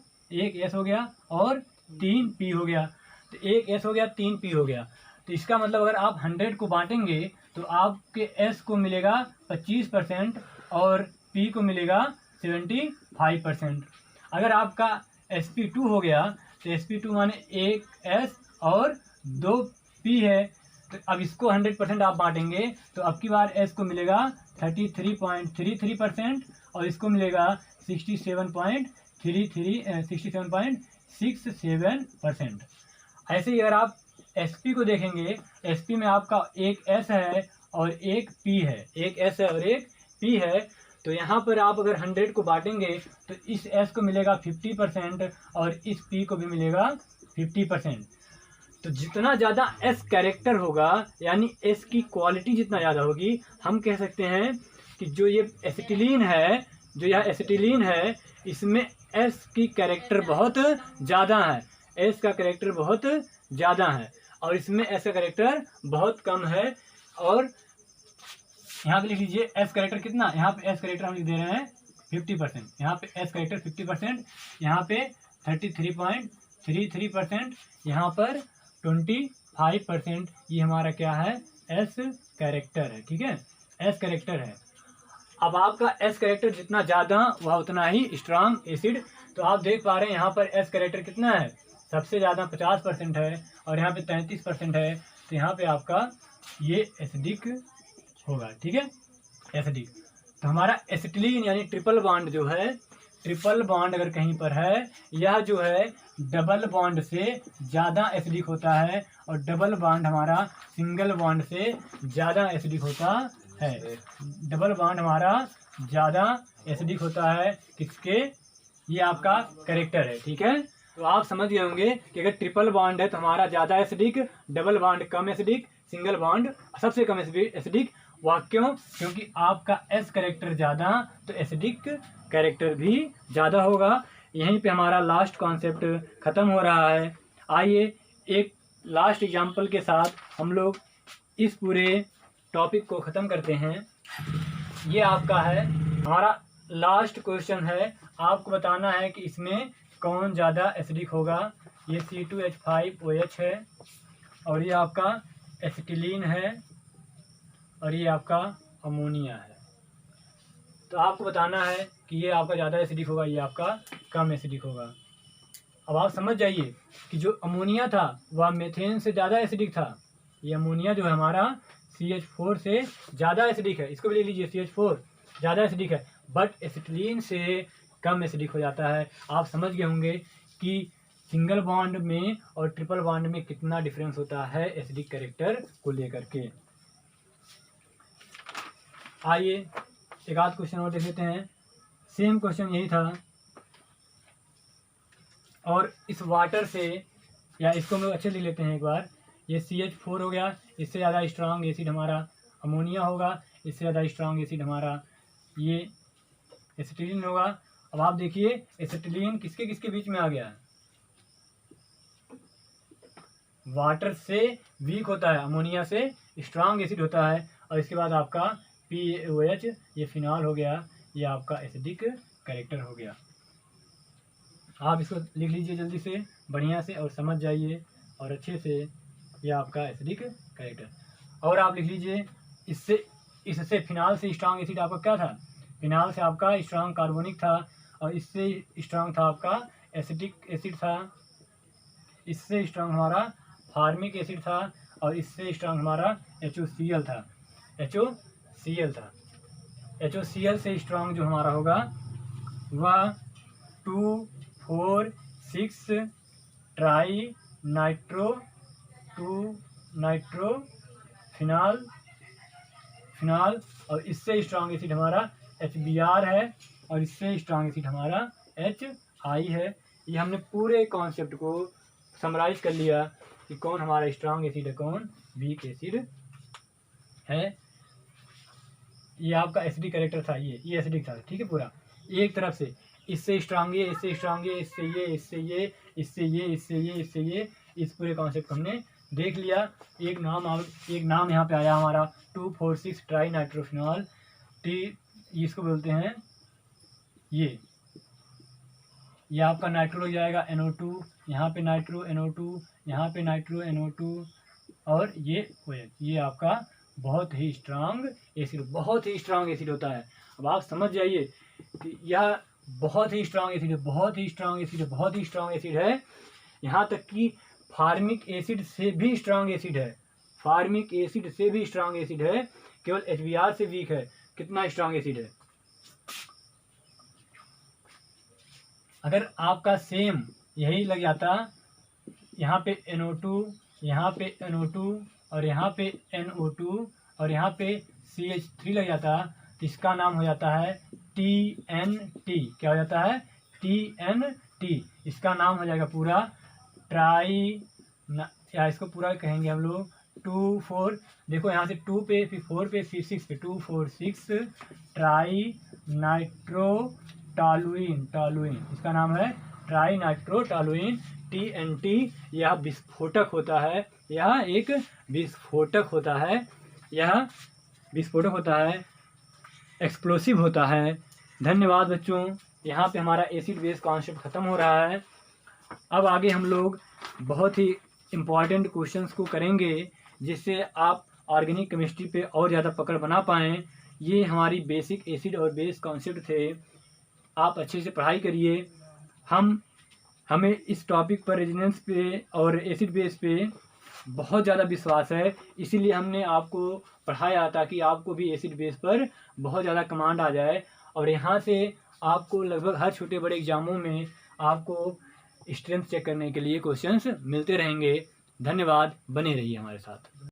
और 3 P हो गया। तो एक S हो गया, 3 P हो गया। तो इसका मतलब अगर आप 100 को बांटेंगे तो आपके S को मिलेगा 25% और P को मिलेगा 75%। अगर आपका sp2 हो गया तो sp2 माने एक S और 2 P है। तो अब इसको 100% आप बांटेंगे तो अब की बार S को मिलेगा 33.33% और इसको मिलेगा 67.67%। ऐसे ही अगर आप sp को देखेंगे, sp में आपका एक S है और एक P है, एक S है और एक P है। तो यहाँ पर आप अगर 100 को बांटेंगे तो इस S को मिलेगा 50% और इस P को भी मिलेगा 50%। तो जितना ज़्यादा S कैरेक्टर होगा, यानी S की क्वालिटी जितना ज़्यादा होगी, हम कह सकते हैं कि जो ये एसिटिलीन है, इसमें S की कैरेक्टर बहुत ज़्यादा है, S का कैरेक्टर बहुत ज़्यादा है और इसमें S का कैरेक्टर बहुत कम है। और यहाँ पे लिख लीजिए S कैरेक्टर कितना, यहाँ पे S कैरेक्टर हम लिख दे रहे हैं 50%, यहाँ पे S कैरेक्टर 50%, यहाँ पे 33.33%, यहाँ पर 25%। ये हमारा क्या है? S कैरेक्टर है। ठीक है, S कैरेक्टर है। अब आपका S कैरेक्टर जितना ज़्यादा वह उतना ही स्ट्रांग एसिड। तो आप देख पा रहे हैं यहाँ पर S कैरेक्टर कितना है? सबसे ज़्यादा 50% है और यहाँ पे 33% है। तो यहाँ पे आपका ये एसिडिक होगा। ठीक है, एसिडिक। तो हमारा एसिटिलीन यानी ट्रिपल बॉन्ड जो है, ट्रिपल बॉन्ड अगर कहीं पर है, यह जो है डबल बॉन्ड से ज़्यादा एसिडिक होता है और डबल बॉन्ड हमारा सिंगल बॉन्ड से ज़्यादा एसिडिक होता है। डबल बॉन्ड हमारा ज़्यादा एसिडिक होता है किसके? ये आपका कैरेक्टर है। ठीक है, तो आप समझ गए होंगे कि अगर ट्रिपल बॉन्ड है तो हमारा ज़्यादा एसिडिक, डबल बॉन्ड कम एसिडिक, सिंगल बॉन्ड सबसे कम एसिडिक। वह क्यों? क्योंकि आपका एस कैरेक्टर ज़्यादा तो एसिडिक कैरेक्टर भी ज़्यादा होगा। यहीं पे हमारा लास्ट कॉन्सेप्ट ख़त्म हो रहा है। आइए एक लास्ट एग्जाम्पल के साथ हम लोग इस पूरे टॉपिक को ख़त्म करते हैं। ये आपका है हमारा लास्ट क्वेश्चन है। आपको बताना है कि इसमें कौन ज़्यादा एसिडिक होगा। ये C2H5OH है और ये आपका एसिटिलीन है और ये आपका अमोनिया है। तो आपको बताना है कि ये आपका ज़्यादा एसिडिक होगा, ये आपका कम एसिडिक होगा। अब आप समझ जाइए कि जो अमोनिया था वह मीथेन से ज़्यादा एसिडिक था। ये अमोनिया जो है हमारा CH4 से ज़्यादा एसिडिक है। इसको भी ले लीजिए, CH4 ज़्यादा एसिडिक है, बट एसिटिलीन से कम एसिडिक हो जाता है। आप समझ गए होंगे कि सिंगल बॉन्ड में और ट्रिपल बॉन्ड में कितना डिफरेंस होता है एसिडिक कैरेक्टर को लेकर के। आइए एक आध क्वेश्चन और देख लेते हैं। सेम क्वेश्चन यही था और इस वाटर से, या इसको हम लोग अच्छे लिख लेते हैं एक बार। ये CH4 हो गया, इससे ज़्यादा स्ट्रांग एसिड हमारा अमोनिया होगा, इससे ज़्यादा स्ट्रांग एसिड हमारा ये एसिटिलीन होगा। अब आप देखिए एसिटिलीन किसके किसके बीच में आ गया है? वाटर से वीक होता है, अमोनिया से स्ट्रांग एसिड होता है। और इसके बाद आपका PaOH, ये फिनॉल हो गया, ये आपका एसिडिक कैरेक्टर हो गया। आप इसको लिख लीजिए जल्दी से, बढ़िया से, और समझ जाइए और अच्छे से। ये आपका एसिडिक कैरेक्टर। और आप लिख लीजिए इससे फिनाल से स्ट्रांग एसिड आपका क्या था? फिनाल से आपका स्ट्रांग कार्बोनिक था और इससे स्ट्रांग था आपका एसिटिक एसिड था। इससे स्ट्रांग हमारा फार्मिक एसिड था और इससे स्ट्रांग हमारा HOCl था। HOCl से स्ट्रांग जो हमारा होगा वह 2,4,6 ट्राई नाइट्रो 2-नाइट्रो फिनाल और इससे स्ट्रांग एसिड हमारा HBr है और इससे स्ट्रांग एसिड हमारा HI है। ये हमने पूरे कॉन्सेप्ट को समराइज कर लिया कि कौन हमारा स्ट्रांग एसिड है, कौन वीक एसिड है। ये आपका एसिडिक कैरेक्टर था, ये एसिडिक था। ठीक है, पूरा एक तरफ से इससे स्ट्रांग ये, इससे स्ट्रांग ये, इससे ये, इससे ये, इससे ये, इससे ये, इससे ये, इस पूरे कॉन्सेप्ट को हमने देख लिया। एक नाम यहाँ पे आया हमारा 2,4,6 ट्राई नाइट्रोफिनॉल इसको बोलते हैं। ये आपका नाइट्रो लग जाएगा NO2, यहाँ पे नाइट्रो NO2, यहाँ पे नाइट्रो NO2 और ये आपका बहुत ही स्ट्रांग एसिड, बहुत ही स्ट्रांग एसिड होता है। अब आप समझ जाइए कि यह बहुत ही स्ट्रांग एसिड है, बहुत ही स्ट्रांग एसिड है, बहुत ही स्ट्रांग एसिड है। यहाँ तक कि फार्मिक एसिड से भी स्ट्रांग एसिड है, फार्मिक एसिड से भी स्ट्रांग एसिड है। केवल HBr से वीक है। कितना स्ट्रांग एसिड है? अगर आपका सेम यही लग जाता, यहाँ पे NO2, यहाँ पे NO2 और यहाँ पे NO2 और यहाँ पे CH3 लग जाता, तो इसका नाम हो जाता है TNT। क्या हो जाता है? TNT। इसका नाम हो जाएगा पूरा ट्राई, या इसको पूरा कहेंगे हम लोग 2,4, देखो यहाँ से 2 पे, फिर 4 पे, फिर 6 पे, 2,4,6 ट्राई नाइट्रोटॉलुइन। इसका नाम है ट्राई नाइट्रोटॉलुइन, TNT। यह विस्फोटक होता है, यह एक विस्फोटक होता है, यह विस्फोटक होता है, एक्सप्लोसिव होता है। धन्यवाद बच्चों। यहाँ पे हमारा एसिड बेस कॉन्सेप्ट ख़त्म हो रहा है। अब आगे हम लोग बहुत ही इम्पॉर्टेंट क्वेश्चंस को करेंगे जिससे आप ऑर्गेनिक केमिस्ट्री पे और ज़्यादा पकड़ बना पाएँ। ये हमारी बेसिक एसिड और बेस कॉन्सेप्ट थे। आप अच्छे से पढ़ाई करिए। हमें इस टॉपिक पर रेजोनेंस पे और एसिड बेस पे बहुत ज़्यादा विश्वास है, इसीलिए हमने आपको पढ़ाया ताकि आपको भी एसिड बेस पर बहुत ज़्यादा कमांड आ जाए और यहाँ से आपको लगभग हर छोटे बड़े एग्जामों में आपको स्ट्रेंथ चेक करने के लिए क्वेश्चंस मिलते रहेंगे। धन्यवाद, बने रहिए हमारे साथ।